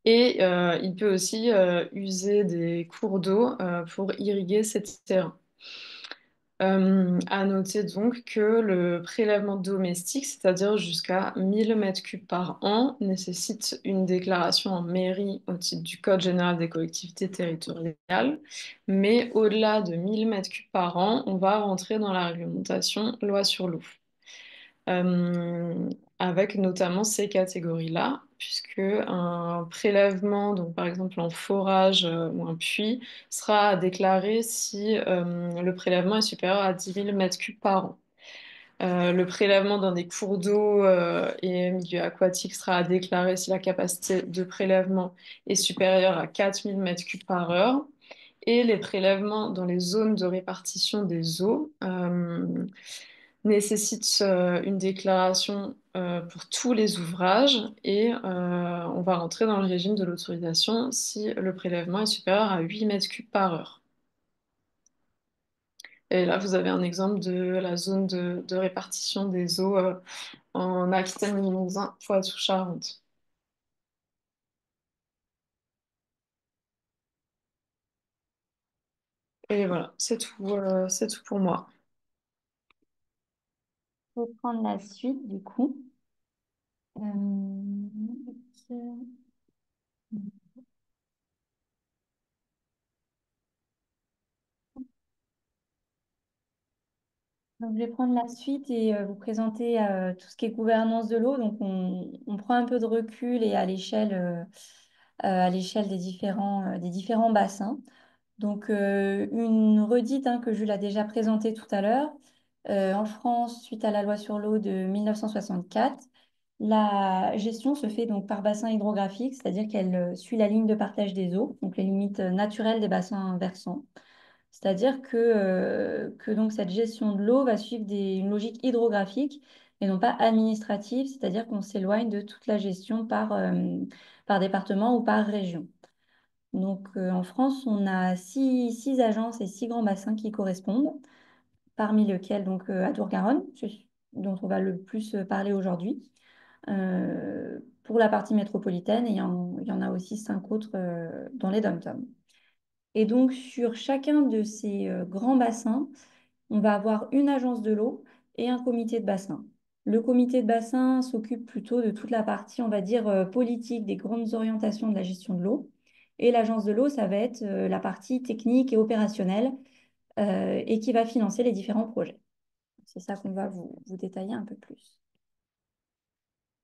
B: Et il peut aussi user des cours d'eau pour irriguer ses terrains. À noter donc que le prélèvement domestique, c'est-à-dire jusqu'à 1000 m3 par an, nécessite une déclaration en mairie au titre du Code général des collectivités territoriales. Mais au-delà de 1000 m3 par an, on va rentrer dans la réglementation loi sur l'eau. Euh, Avec notamment ces catégories-là, puisque un prélèvement, donc par exemple en forage ou un puits, sera déclaré si le prélèvement est supérieur à 10 000 m3 par an. Le prélèvement dans des cours d'eau et milieux aquatiques sera déclaré si la capacité de prélèvement est supérieure à 4 000 m3 par heure. Et les prélèvements dans les zones de répartition des eaux nécessite une déclaration pour tous les ouvrages et on va rentrer dans le régime de l'autorisation si le prélèvement est supérieur à 8 mètres cubes par heure. Et là, vous avez un exemple de la zone de répartition des eaux en Aquitaine-Limousin, Poitou-Charentes. Et voilà, c'est tout pour moi.
C: Je vais prendre la suite du coup. Ok. Donc, je vais prendre la suite et vous présenter tout ce qui est gouvernance de l'eau. Donc, on prend un peu de recul et à l'échelle des différents bassins. Donc, une redite que Jules a déjà présentée tout à l'heure. En France, suite à la loi sur l'eau de 1964, la gestion se fait donc par bassin hydrographique, c'est-à-dire qu'elle suit la ligne de partage des eaux, donc les limites naturelles des bassins versants. C'est-à-dire que donc cette gestion de l'eau va suivre une logique hydrographique et non pas administrative, c'est-à-dire qu'on s'éloigne de toute la gestion par département ou par région. Donc en France, on a six agences et six grands bassins qui correspondent, parmi lesquels donc Adour-Garonne, dont on va le plus parler aujourd'hui. Pour la partie métropolitaine, et il y en a aussi cinq autres dans les dom-toms. Et donc, sur chacun de ces grands bassins, on va avoir une agence de l'eau et un comité de bassin. Le comité de bassin s'occupe plutôt de toute la partie, on va dire, politique, des grandes orientations de la gestion de l'eau. Et l'agence de l'eau, ça va être la partie technique et opérationnelle et qui va financer les différents projets. C'est ça qu'on va vous détailler un peu plus.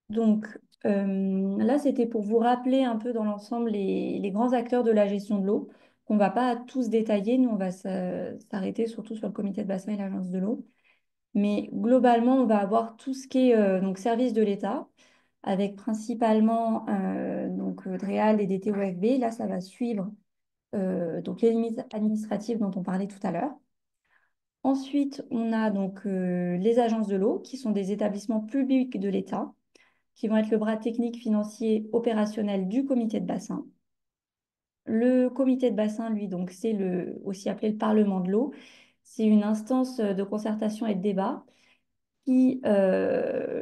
C: Donc, là, c'était pour vous rappeler un peu dans l'ensemble les grands acteurs de la gestion de l'eau, qu'on ne va pas tous détailler. Nous, on va s'arrêter surtout sur le comité de bassin et l'agence de l'eau. Mais globalement, on va avoir tout ce qui est donc service de l'État, avec principalement DREAL et DTOFB. Là, ça va suivre donc les limites administratives dont on parlait tout à l'heure. Ensuite, on a donc les agences de l'eau, qui sont des établissements publics de l'État qui vont être le bras technique, financier, opérationnel du comité de bassin. Le comité de bassin, lui, donc, c'est aussi appelé le Parlement de l'eau. C'est une instance de concertation et de débat qui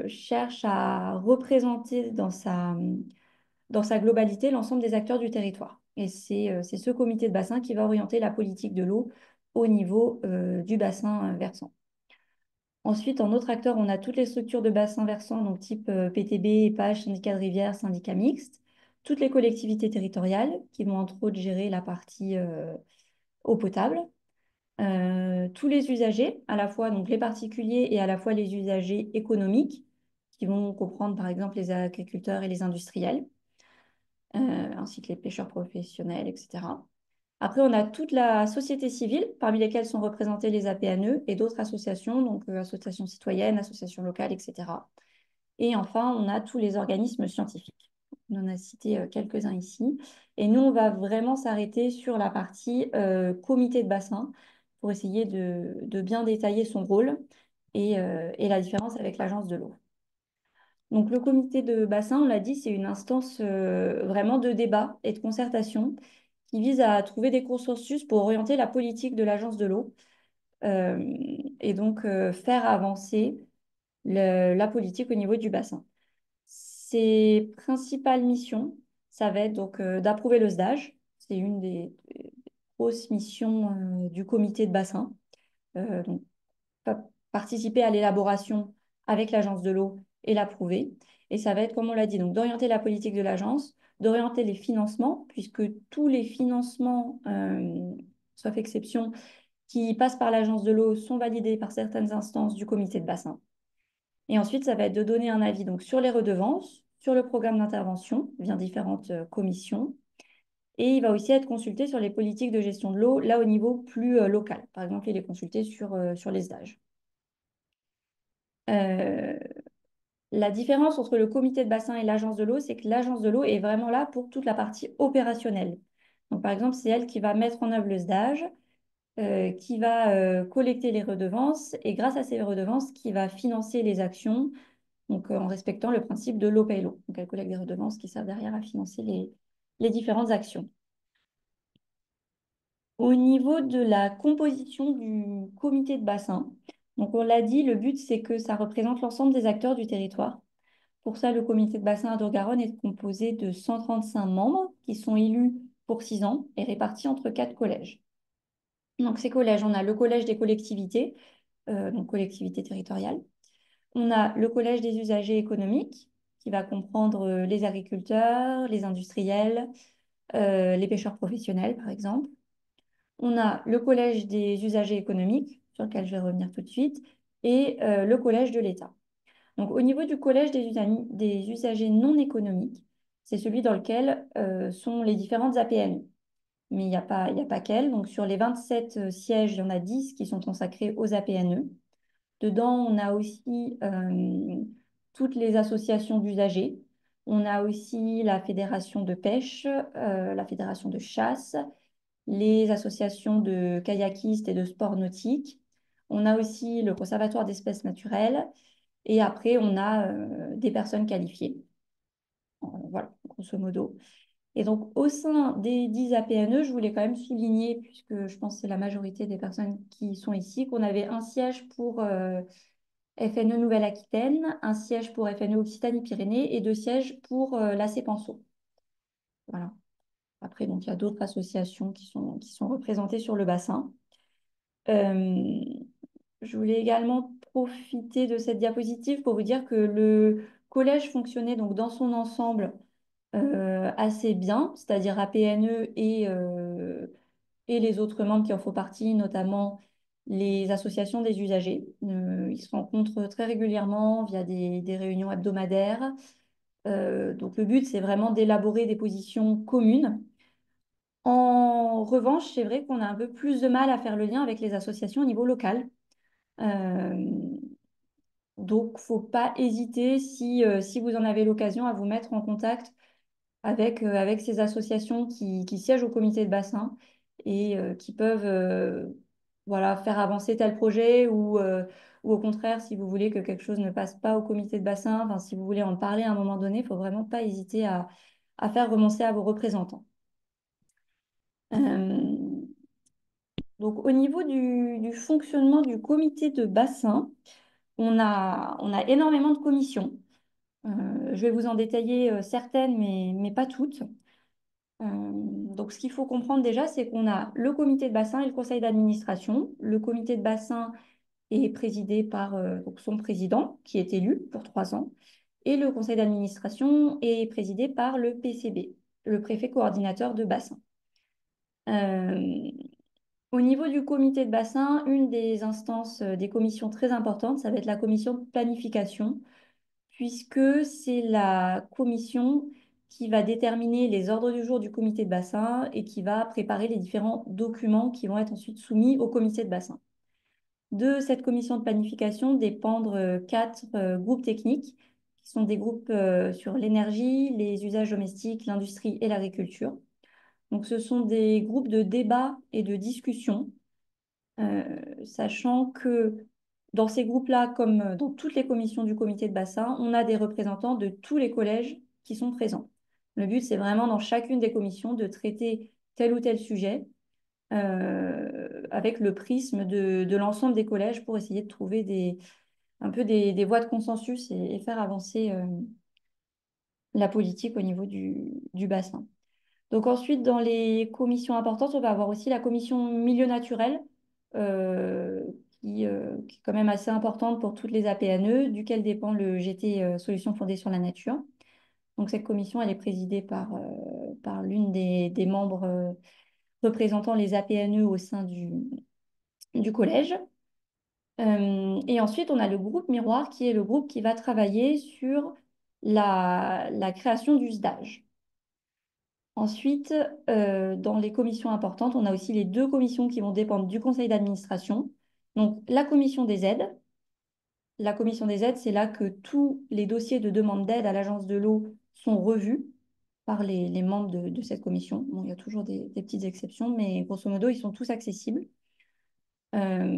C: cherche à représenter dans sa globalité l'ensemble des acteurs du territoire. Et c'est ce comité de bassin qui va orienter la politique de l'eau au niveau du bassin versant. Ensuite, en autre acteur, on a toutes les structures de bassin versant, donc type PTB, EPAGE, syndicat de rivière, syndicat mixte, toutes les collectivités territoriales qui vont entre autres gérer la partie eau potable. Tous les usagers, à la fois donc les particuliers et à la fois les usagers économiques, qui vont comprendre par exemple les agriculteurs et les industriels, ainsi que les pêcheurs professionnels, etc. Après, on a toute la société civile, parmi lesquelles sont représentés les APNE et d'autres associations, donc associations citoyennes, associations locales, etc. Et enfin, on a tous les organismes scientifiques. On en a cité quelques-uns ici. Et nous, on va vraiment s'arrêter sur la partie comité de bassin pour essayer de bien détailler son rôle et la différence avec l'agence de l'eau. Donc, le comité de bassin, on l'a dit, c'est une instance vraiment de débat et de concertation qui vise à trouver des consensus pour orienter la politique de l'agence de l'eau euh, et donc faire avancer la politique au niveau du bassin. Ses principales missions, ça va être donc d'approuver le SDAGE. C'est une des grosses missions du comité de bassin. Donc, participer à l'élaboration avec l'agence de l'eau et l'approuver. Et ça va être, comme on l'a dit, donc d'orienter la politique de l'agence, d'orienter les financements, puisque tous les financements, sauf exception, qui passent par l'agence de l'eau sont validés par certaines instances du comité de bassin. Et ensuite, ça va être de donner un avis donc, sur les redevances, sur le programme d'intervention via différentes commissions. Et il va aussi être consulté sur les politiques de gestion de l'eau, là au niveau plus local. Par exemple, il est consulté sur les stages. Euh, la différence entre le comité de bassin et l'agence de l'eau, c'est que l'agence de l'eau est vraiment là pour toute la partie opérationnelle. Donc, par exemple, c'est elle qui va mettre en œuvre le stage, qui va collecter les redevances et grâce à ces redevances, qui va financer les actions, donc en respectant le principe de l'eau paye l'eau. Donc, elle collecte des redevances qui servent derrière à financer les différentes actions. Au niveau de la composition du comité de bassin, donc on l'a dit, le but, c'est que ça représente l'ensemble des acteurs du territoire. Pour ça, le comité de bassin Adour-Garonne est composé de 135 membres qui sont élus pour 6 ans et répartis entre 4 collèges. Donc, ces collèges, on a le collège des collectivités, donc collectivités territoriales. On a le collège des usagers économiques, qui va comprendre les agriculteurs, les industriels, les pêcheurs professionnels, par exemple. On a le collège des usagers économiques, sur lequel je vais revenir tout de suite, et le collège de l'État. Donc, au niveau du collège des usagers non économiques, c'est celui dans lequel sont les différentes APN. Mais il y a pas qu'elles. Donc, sur les 27 sièges, il y en a 10 qui sont consacrés aux APNE. Dedans, on a aussi toutes les associations d'usagers. On a aussi la fédération de pêche, la fédération de chasse, les associations de kayakistes et de sport nautique. On a aussi le conservatoire d'espèces naturelles. Et après, on a des personnes qualifiées. Voilà, grosso modo. Et donc, au sein des 10 APNE, je voulais quand même souligner, puisque je pense que c'est la majorité des personnes qui sont ici, qu'on avait un siège pour FNE Nouvelle-Aquitaine, un siège pour FNE Occitanie-Pyrénées et 2 sièges pour la CEPANSO. Voilà. Après, donc, il y a d'autres associations qui sont représentées sur le bassin. Euh, je voulais également profiter de cette diapositive pour vous dire que le collège fonctionnait donc dans son ensemble assez bien, c'est-à-dire APNE et les autres membres qui en font partie, notamment les associations des usagers. Ils se rencontrent très régulièrement via des réunions hebdomadaires. Donc le but, c'est vraiment d'élaborer des positions communes. En revanche, c'est vrai qu'on a un peu plus de mal à faire le lien avec les associations au niveau local. Euh, donc, faut pas hésiter si vous en avez l'occasion à vous mettre en contact avec ces associations qui siègent au comité de bassin et qui peuvent voilà, faire avancer tel projet ou au contraire, si vous voulez que quelque chose ne passe pas au comité de bassin, enfin, si vous voulez en parler à un moment donné, il faut vraiment pas hésiter à faire remonter à vos représentants. Euh, donc, au niveau du fonctionnement du comité de bassin, on a énormément de commissions. Je vais vous en détailler certaines, mais pas toutes. Donc, ce qu'il faut comprendre déjà, c'est qu'on a le comité de bassin et le conseil d'administration. Le comité de bassin est présidé par donc son président, qui est élu pour 3 ans, et le conseil d'administration est présidé par le PCB, le préfet coordinateur de bassin. Euh, Au niveau du comité de bassin, une des instances, des commissions très importantes, ça va être la commission de planification, puisque c'est la commission qui va déterminer les ordres du jour du comité de bassin et qui va préparer les différents documents qui vont être ensuite soumis au comité de bassin. De cette commission de planification dépendent quatre groupes techniques, qui sont des groupes sur l'énergie, les usages domestiques, l'industrie et l'agriculture. Donc, ce sont des groupes de débat et de discussion, sachant que dans ces groupes-là, comme dans toutes les commissions du comité de bassin, on a des représentants de tous les collèges qui sont présents. Le but, c'est vraiment dans chacune des commissions de traiter tel ou tel sujet avec le prisme de l'ensemble des collèges pour essayer de trouver un peu des voies de consensus et faire avancer la politique au niveau du bassin. Donc ensuite, dans les commissions importantes, on va avoir aussi la commission milieu naturel, euh, qui est quand même assez importante pour toutes les APNE, duquel dépend le GT Solutions fondées sur la nature. Donc cette commission, elle est présidée par l'une des membres représentant les APNE au sein du collège. Et ensuite, on a le groupe Miroir, qui est le groupe qui va travailler sur la création du SDAGE. Ensuite, dans les commissions importantes, on a aussi les deux commissions qui vont dépendre du conseil d'administration. Donc, la commission des aides. La commission des aides, c'est là que tous les dossiers de demande d'aide à l'agence de l'eau sont revus par les membres de cette commission. Bon, il y a toujours des petites exceptions, mais grosso modo, ils sont tous accessibles. Euh,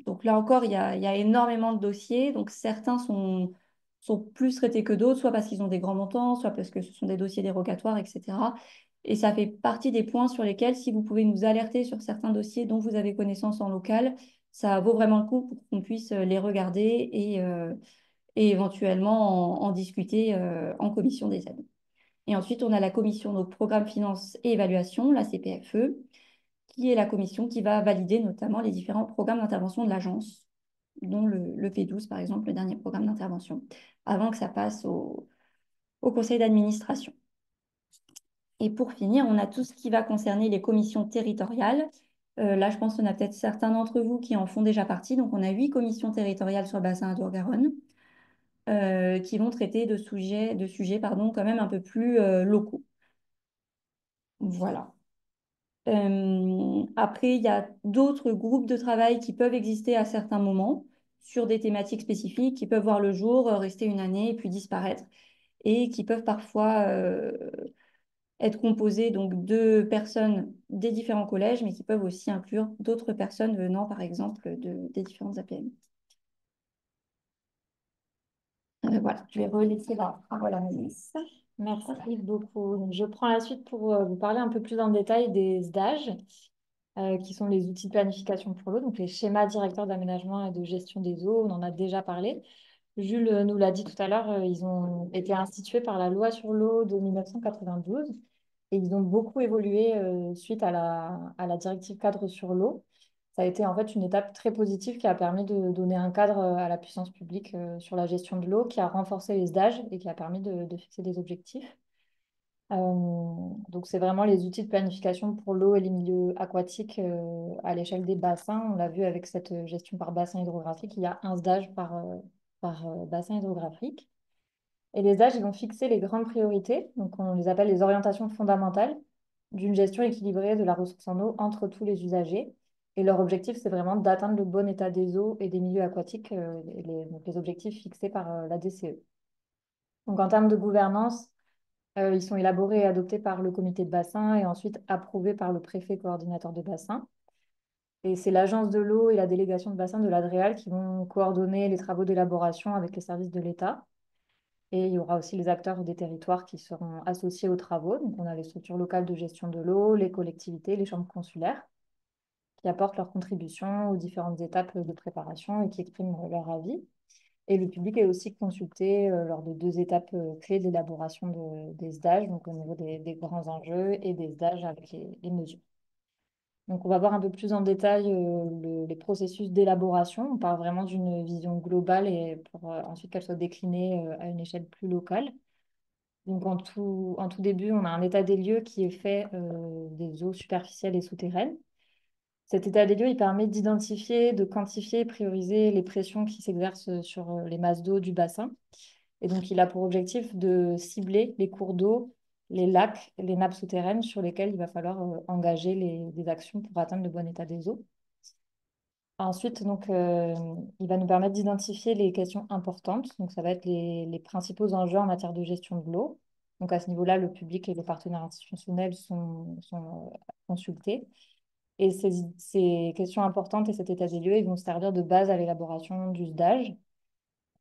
C: donc là encore, il y a énormément de dossiers. Donc certains sont plus traités que d'autres, soit parce qu'ils ont des grands montants, soit parce que ce sont des dossiers dérogatoires, etc. Et ça fait partie des points sur lesquels, si vous pouvez nous alerter sur certains dossiers dont vous avez connaissance en local, ça vaut vraiment le coup pour qu'on puisse les regarder et éventuellement en discuter en commission des aides. Et ensuite, on a la commission de programmes finance et évaluation, la CPFE, qui est la commission qui va valider notamment les différents programmes d'intervention de l'agence, dont le P12, par exemple, le dernier programme d'intervention, avant que ça passe au conseil d'administration. Et pour finir, on a tout ce qui va concerner les commissions territoriales. Là, je pense qu'on a peut-être certains d'entre vous qui en font déjà partie. Donc, on a 8 commissions territoriales sur le bassin Adour-Garonne qui vont traiter de sujets pardon, quand même un peu plus locaux. Voilà. Après, il y a d'autres groupes de travail qui peuvent exister à certains moments sur des thématiques spécifiques, qui peuvent voir le jour, rester une année et puis disparaître, et qui peuvent parfois être composés donc de personnes des différents collèges, mais qui peuvent aussi inclure d'autres personnes venant, par exemple, des différentes APM. Voilà, je vais relaisser la parole à Mélisse.
D: Merci beaucoup. Donc, je prends la suite pour vous parler un peu plus en détail des SDAGE, qui sont les outils de planification pour l'eau, donc les schémas directeurs d'aménagement et de gestion des eaux. On en a déjà parlé. Jules nous l'a dit tout à l'heure, ils ont été institués par la loi sur l'eau de 1992 et ils ont beaucoup évolué suite à la directive cadre sur l'eau. Ça a été en fait une étape très positive qui a permis de donner un cadre à la puissance publique sur la gestion de l'eau, qui a renforcé les SDAGE et qui a permis de fixer des objectifs. Donc, c'est vraiment les outils de planification pour l'eau et les milieux aquatiques à l'échelle des bassins. On l'a vu avec cette gestion par bassin hydrographique, il y a un stage par bassin hydrographique. Et les stages, ils vont fixer les grandes priorités, donc on les appelle les orientations fondamentales d'une gestion équilibrée de la ressource en eau entre tous les usagers. Et leur objectif, c'est vraiment d'atteindre le bon état des eaux et des milieux aquatiques, donc les objectifs fixés par la DCE. Donc en termes de gouvernance, ils sont élaborés et adoptés par le comité de bassin et ensuite approuvés par le préfet coordinateur de bassin. Et c'est l'agence de l'eau et la délégation de bassin de l'Adréal qui vont coordonner les travaux d'élaboration avec les services de l'État. Et il y aura aussi les acteurs des territoires qui seront associés aux travaux. Donc, on a les structures locales de gestion de l'eau, les collectivités, les chambres consulaires, qui apportent leur contribution aux différentes étapes de préparation et qui expriment leur avis. Et le public est aussi consulté lors de deux étapes clés d'élaboration des SDAGE, donc au niveau des grands enjeux et des SDAGE avec les mesures. Donc, on va voir un peu plus en détail les processus d'élaboration. On parle vraiment d'une vision globale et pour ensuite qu'elle soit déclinée à une échelle plus locale. Donc, en tout début, on a un état des lieux qui est fait des eaux superficielles et souterraines. Cet état des lieux, il permet d'identifier, de quantifier et prioriser les pressions qui s'exercent sur les masses d'eau du bassin. Et donc, il a pour objectif de cibler les cours d'eau, les lacs, les nappes souterraines sur lesquelles il va falloir engager des actions pour atteindre le bon état des eaux. Ensuite, donc, il va nous permettre d'identifier les questions importantes. Donc, ça va être les principaux enjeux en matière de gestion de l'eau. Donc, à ce niveau-là, le public et les partenaires institutionnels sont consultés. Et ces questions importantes et cet état des lieux, ils vont servir de base à l'élaboration du SDAGE,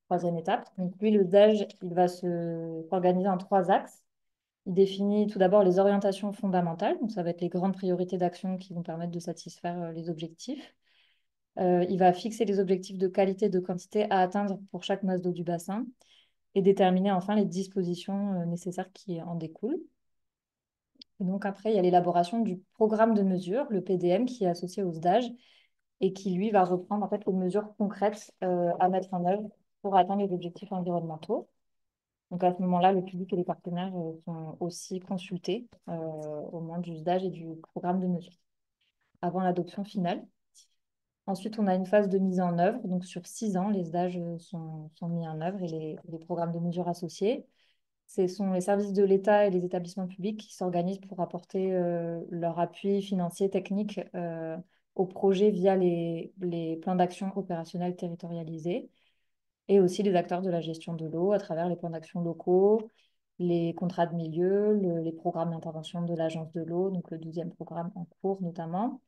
D: troisième étape. Donc, lui, le SDAGE, il va s'organiser en trois axes. Il définit tout d'abord les orientations fondamentales. Donc, ça va être les grandes priorités d'action qui vont permettre de satisfaire les objectifs. Il va fixer les objectifs de qualité et de quantité à atteindre pour chaque masse d'eau du bassin et déterminer enfin les dispositions nécessaires qui en découlent. Et donc après, il y a l'élaboration du programme de mesure, le PDM, qui est associé au SDAGE et qui, lui, va reprendre en fait les mesures concrètes à mettre en œuvre pour atteindre les objectifs environnementaux. Donc à ce moment-là, le public et les partenaires sont aussi consultés au moment du SDAGE et du programme de mesure avant l'adoption finale. Ensuite, on a une phase de mise en œuvre. Donc, sur 6 ans, les stages sont mis en œuvre et les programmes de mesure associés. Ce sont les services de l'État et les établissements publics qui s'organisent pour apporter leur appui financier, technique au projet via les plans d'action opérationnels territorialisés et aussi les acteurs de la gestion de l'eau à travers les plans d'action locaux, les contrats de milieu, les programmes d'intervention de l'Agence de l'eau, donc le 12e programme en cours notamment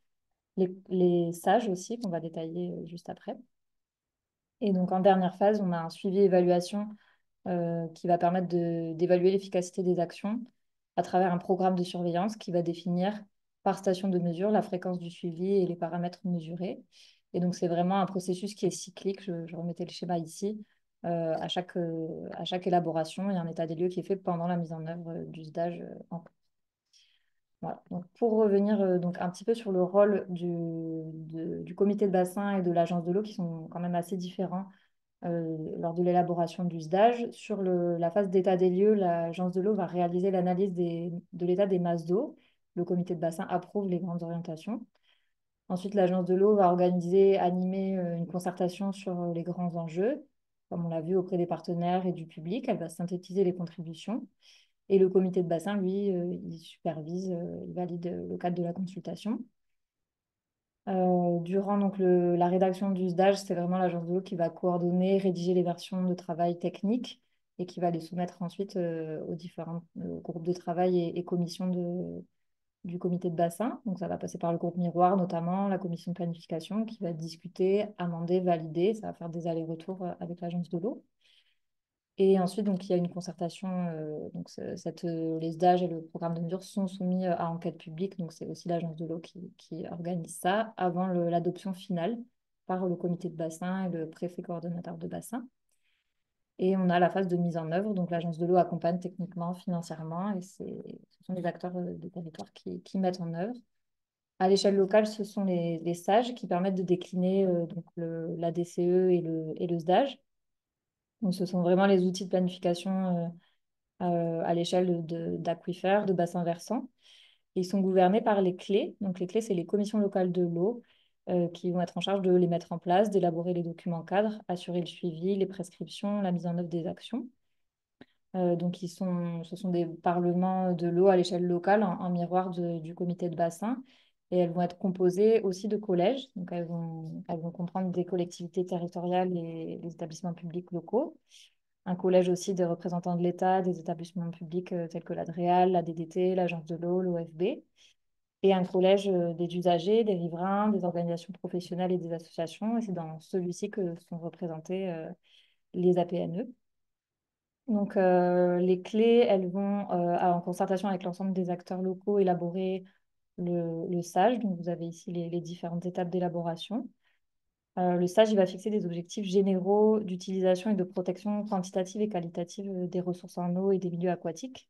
D: les sages aussi, qu'on va détailler juste après. Et donc, en dernière phase, on a un suivi-évaluation qui va permettre d'évaluer l'efficacité des actions à travers un programme de surveillance qui va définir par station de mesure la fréquence du suivi et les paramètres mesurés. Et donc, c'est vraiment un processus qui est cyclique. Je remettais le schéma ici. À chaque élaboration, il y a un état des lieux qui est fait pendant la mise en œuvre du SDAGE en cours. Voilà. Donc, pour revenir donc un petit peu sur le rôle du comité de bassin et de l'agence de l'eau, qui sont quand même assez différents lors de l'élaboration du SDAGE, sur la phase d'état des lieux, l'agence de l'eau va réaliser l'analyse de l'état des masses d'eau. Le comité de bassin approuve les grandes orientations. Ensuite, l'agence de l'eau va organiser, animer une concertation sur les grands enjeux, comme on l'a vu auprès des partenaires et du public. Elle va synthétiser les contributions. Et le comité de bassin, lui, il supervise, il valide le cadre de la consultation. Durant donc, la rédaction du SDAGE, c'est vraiment l'agence de l'eau qui va coordonner, rédiger les versions de travail techniques et qui va les soumettre ensuite aux différents groupes de travail et commissions du comité de bassin. Donc ça va passer par le groupe miroir, notamment la commission de planification qui va discuter, amender, valider. Ça va faire des allers-retours avec l'agence de l'eau. Et ensuite, donc, il y a une concertation. Donc, les SDAGE et le programme de mesure sont soumis à enquête publique. Donc, c'est aussi l'agence de l'eau qui organise ça avant l'adoption finale par le comité de bassin et le préfet coordonnateur de bassin. Et on a la phase de mise en œuvre. Donc, l'agence de l'eau accompagne techniquement, financièrement. Et ce sont les acteurs des territoires qui mettent en œuvre. À l'échelle locale, ce sont les SAGE qui permettent de décliner donc la DCE et le SDAGE. Donc, ce sont vraiment les outils de planification à l'échelle d'aquifères, de bassins versants. Ils sont gouvernés par les clés. Donc, les clés, c'est les commissions locales de l'eau qui vont être en charge de les mettre en place, d'élaborer les documents cadres, assurer le suivi, les prescriptions, la mise en œuvre des actions. Donc, ce sont des parlements de l'eau à l'échelle locale en miroir du comité de bassin. Et elles vont être composées aussi de collèges. Donc, elles vont comprendre des collectivités territoriales et les établissements publics locaux. Un collège aussi des représentants de l'État, des établissements publics tels que l'ADREAL, la DDT, l'Agence de l'eau, l'OFB. Et un collège des usagers, des riverains, des organisations professionnelles et des associations. Et c'est dans celui-ci que sont représentés les APNE. Donc, les clés, elles vont, en concertation avec l'ensemble des acteurs locaux, élaborer le SAGE. Donc, vous avez ici les différentes étapes d'élaboration. Le SAGE, il va fixer des objectifs généraux d'utilisation et de protection quantitative et qualitative des ressources en eau et des milieux aquatiques.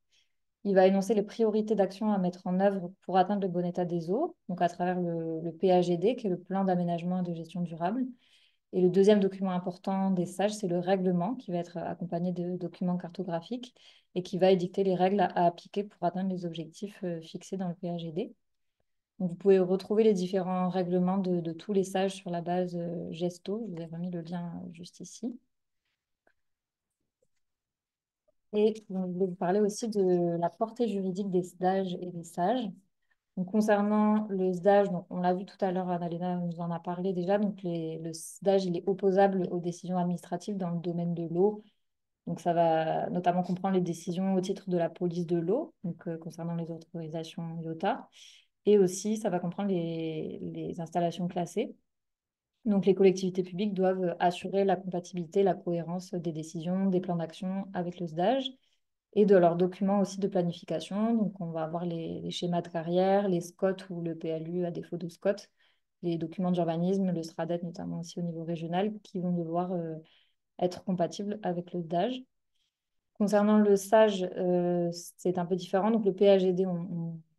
D: Il va énoncer les priorités d'action à mettre en œuvre pour atteindre le bon état des eaux, donc à travers le PAGD, qui est le plan d'aménagement et de gestion durable. Et le deuxième document important des sages, c'est le règlement qui va être accompagné de documents cartographiques et qui va édicter les règles à appliquer pour atteindre les objectifs fixés dans le PAGD. Donc, vous pouvez retrouver les différents règlements de tous les sages sur la base Gesto. Je vous ai remis le lien juste ici. Et donc, je vais vous parler aussi de la portée juridique des SDAGE et des sages. Donc, concernant le SDAGE, donc, on l'a vu tout à l'heure, Annalena nous en a parlé déjà. Donc, le SDAGE, il est opposable aux décisions administratives dans le domaine de l'eau. Donc, ça va notamment comprendre les décisions au titre de la police de l'eau, donc concernant les autorisations IOTA. Et aussi, ça va comprendre les installations classées. Donc, les collectivités publiques doivent assurer la compatibilité, la cohérence des décisions, des plans d'action avec le SDAGE et de leurs documents aussi de planification. Donc, on va avoir les schémas de carrière, les SCOT ou le PLU à défaut de SCOT, les documents d'urbanisme, le SRADET notamment aussi au niveau régional, qui vont devoir être compatibles avec le SDAGE. Concernant le SAGE, c'est un peu différent. Donc, le PAGD,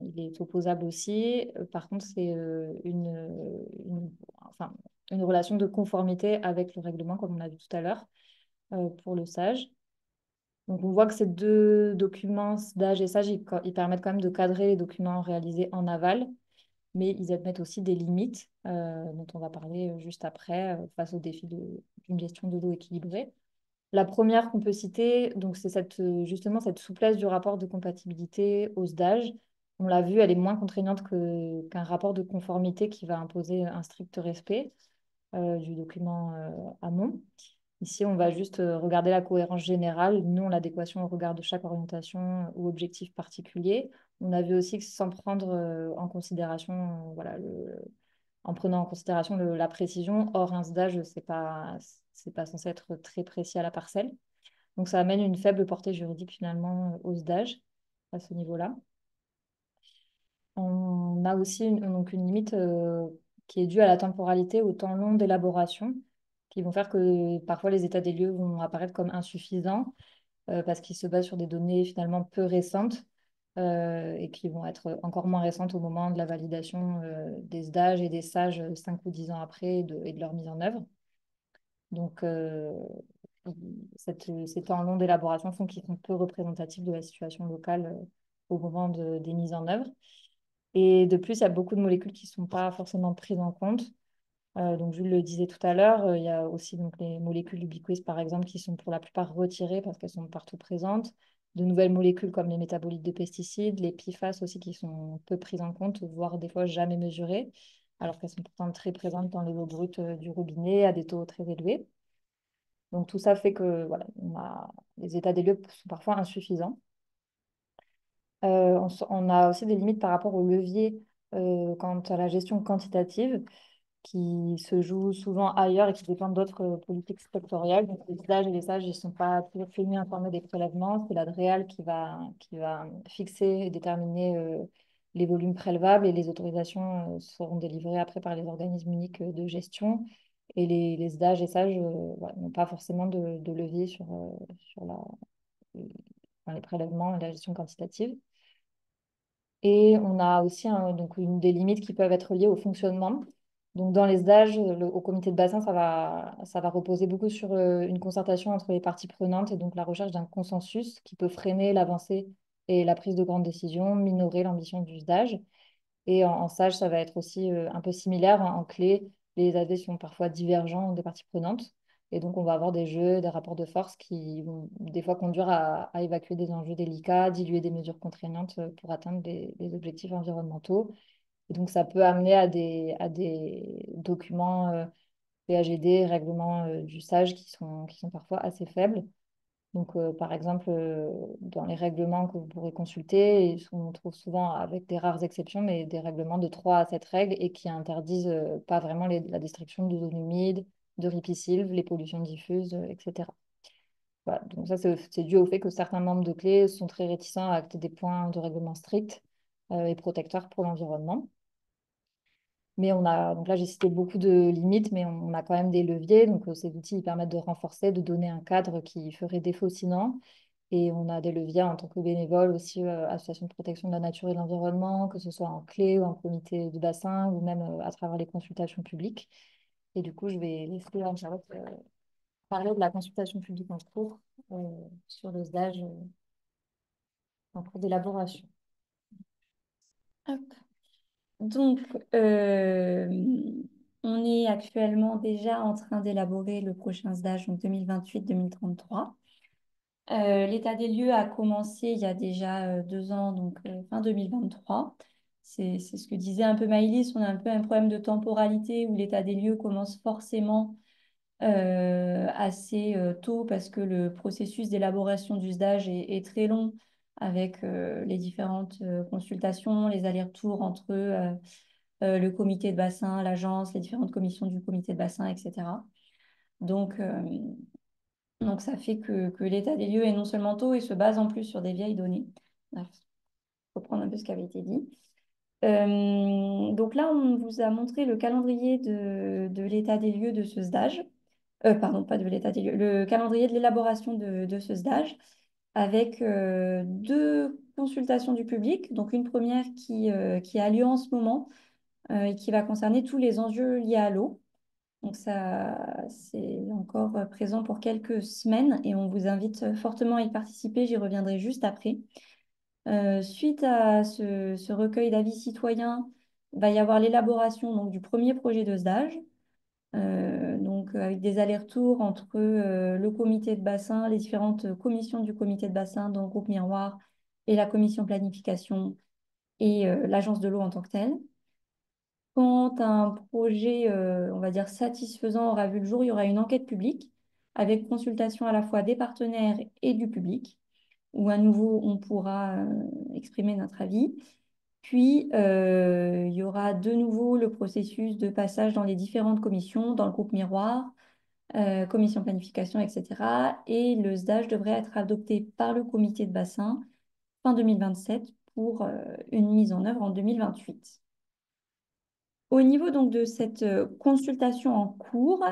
D: il est opposable aussi. Par contre, c'est enfin, une relation de conformité avec le règlement, comme on a vu tout à l'heure, pour le SAGE. Donc, on voit que ces deux documents, SDAGE et SAGE, ils permettent quand même de cadrer les documents réalisés en aval, mais ils admettent aussi des limites, dont on va parler juste après, face au défi d'une gestion de l'eau équilibrée. La première qu'on peut citer, donc c'est justement cette souplesse du rapport de compatibilité au SDAGE. On l'a vu, elle est moins contraignante qu'un rapport de conformité qui va imposer un strict respect du document amont. Ici, on va juste regarder la cohérence générale, non l'adéquation au regard de chaque orientation ou objectif particulier. On a vu aussi que sans prendre en considération, voilà, en prenant en considération la précision, or un SDAGE, c'est pas censé être très précis à la parcelle. Donc ça amène une faible portée juridique finalement au SDAGE à ce niveau-là. On a aussi donc une limite qui est due à la temporalité, au temps long d'élaboration, qui vont faire que parfois les états des lieux vont apparaître comme insuffisants parce qu'ils se basent sur des données finalement peu récentes et qui vont être encore moins récentes au moment de la validation des SDAGE et des SAGE 5 ou 10 ans après et de leur mise en œuvre. Donc, ces temps longs d'élaboration font qu'ils sont peu représentatifs de la situation locale au moment des mises en œuvre. Et de plus, il y a beaucoup de molécules qui ne sont pas forcément prises en compte. Donc, Jules le disait tout à l'heure, il y a aussi donc, les molécules ubiquitées, par exemple, qui sont pour la plupart retirées parce qu'elles sont partout présentes. De nouvelles molécules comme les métabolites de pesticides, les PFAS aussi, qui sont peu prises en compte, voire des fois jamais mesurées, alors qu'elles sont pourtant très présentes dans les eaux brutes du robinet à des taux très élevés. Donc, tout ça fait que voilà, les états des lieux sont parfois insuffisants. On a aussi des limites par rapport au levier quant à la gestion quantitative qui se joue souvent ailleurs et qui dépendent d'autres politiques sectorielles. Donc, les SDAGE et les SAGE, ils ne sont pas toujours tenus informés des prélèvements. C'est l'ADREAL qui va fixer et déterminer les volumes prélevables et les autorisations seront délivrées après par les organismes uniques de gestion. Et les SDAGE et SAGE voilà, n'ont pas forcément de levier sur enfin, les prélèvements et la gestion quantitative. Et on a aussi donc des limites qui peuvent être liées au fonctionnement. Donc, dans les SDAGE, au comité de bassin, ça va reposer beaucoup sur une concertation entre les parties prenantes et donc la recherche d'un consensus qui peut freiner l'avancée et la prise de grandes décisions, minorer l'ambition du SDAGE. Et en SAGE, ça va être aussi un peu similaire. En clé, les avis sont parfois divergents des parties prenantes. Et donc, on va avoir des jeux, des rapports de force qui vont des fois conduire à évacuer des enjeux délicats, diluer des mesures contraignantes pour atteindre des objectifs environnementaux. Et donc, ça peut amener à des documents PAGD, règlements du SAGE qui sont parfois assez faibles. Donc, par exemple, dans les règlements que vous pourrez consulter, on trouve souvent, avec des rares exceptions, mais des règlements de 3 à 7 règles et qui interdisent pas vraiment la destruction de zones humides, de ripisylves, les pollutions diffuses, etc. Voilà. Donc ça, c'est dû au fait que certains membres de clés sont très réticents à acter des points de règlement stricts et protecteurs pour l'environnement. Mais donc là, j'ai cité beaucoup de limites, mais on a quand même des leviers. Donc, ces outils ils permettent de renforcer, de donner un cadre qui ferait défaut sinon. Et on a des leviers en tant que bénévole aussi, association de protection de la nature et de l'environnement, que ce soit en clé ou en comité de bassin ou même à travers les consultations publiques. Et du coup, je vais laisser Anne-Charlotte parler de la consultation publique en cours sur le stage en cours d'élaboration.
B: Hop.
C: Donc, euh, on est actuellement déjà en train d'élaborer le prochain stage, donc 2028-2033. L'état des lieux a commencé il y a déjà 2 ans, donc fin 2023. C'est ce que disait un peu Maïlis, on a un peu un problème de temporalité où l'état des lieux commence forcément assez tôt parce que le processus d'élaboration du stage est très long avec les différentes consultations, les allers-retours entre le comité de bassin, l'agence, les différentes commissions du comité de bassin, etc. Donc, euh, donc ça fait que l'état des lieux est non seulement tôt et se base en plus sur des vieilles données. Il faut reprendre un peu ce qui avait été dit. Donc là, on vous a montré le calendrier de l'état des lieux de ce stage. Pardon, pas de l'état des lieux, le calendrier de l'élaboration de ce stage avec 2 consultations du public. Donc une première qui a lieu en ce moment et qui va concerner tous les enjeux liés à l'eau. Donc ça, c'est encore présent pour quelques semaines et on vous invite fortement à y participer. J'y reviendrai juste après. Suite à ce recueil d'avis citoyens, il va y avoir l'élaboration donc, du premier projet de stage. Avec des allers-retours entre le comité de bassin, les différentes commissions du comité de bassin, dont le groupe Miroir et la commission planification et l'agence de l'eau en tant que telle. Quand un projet, on va dire, satisfaisant aura vu le jour, il y aura une enquête publique avec consultation à la fois des partenaires et du public, où à nouveau on pourra exprimer notre avis. Puis, il y aura de nouveau le processus de passage dans les différentes commissions, dans le groupe Miroir, commission planification, etc. Et le stage devrait être adopté par le comité de bassin fin 2027 pour une mise en œuvre en 2028. Au niveau donc de cette consultation en cours,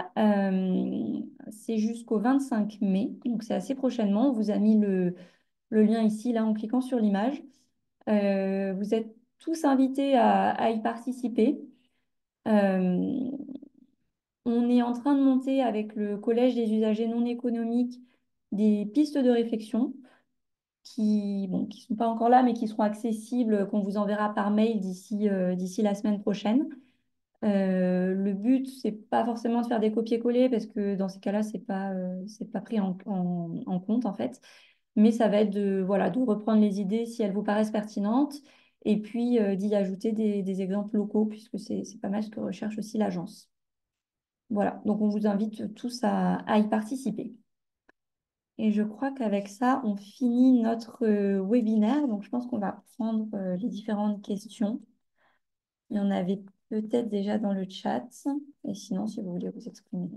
C: c'est jusqu'au 25 mai, donc c'est assez prochainement. On vous a mis le lien ici, là, en cliquant sur l'image. Vous êtes tous invités à y participer. Euh, on est en train de monter avec le Collège des usagers non économiques des pistes de réflexion qui sont pas encore là, mais qui seront accessibles, qu'on vous enverra par mail d'ici la semaine prochaine. Le but, c'est pas forcément de faire des copier-coller parce que dans ces cas-là, c'est pas pris en compte en fait. Mais ça va être voilà, de reprendre les idées si elles vous paraissent pertinentes et puis d'y ajouter des exemples locaux puisque c'est pas mal ce que recherche aussi l'agence. Voilà, donc on vous invite tous à y participer. Et je crois qu'avec ça, on finit notre webinaire. Donc je pense qu'on va prendre les différentes questions. Il y en avait peut-être déjà dans le chat. Et sinon, si vous voulez vous exprimer.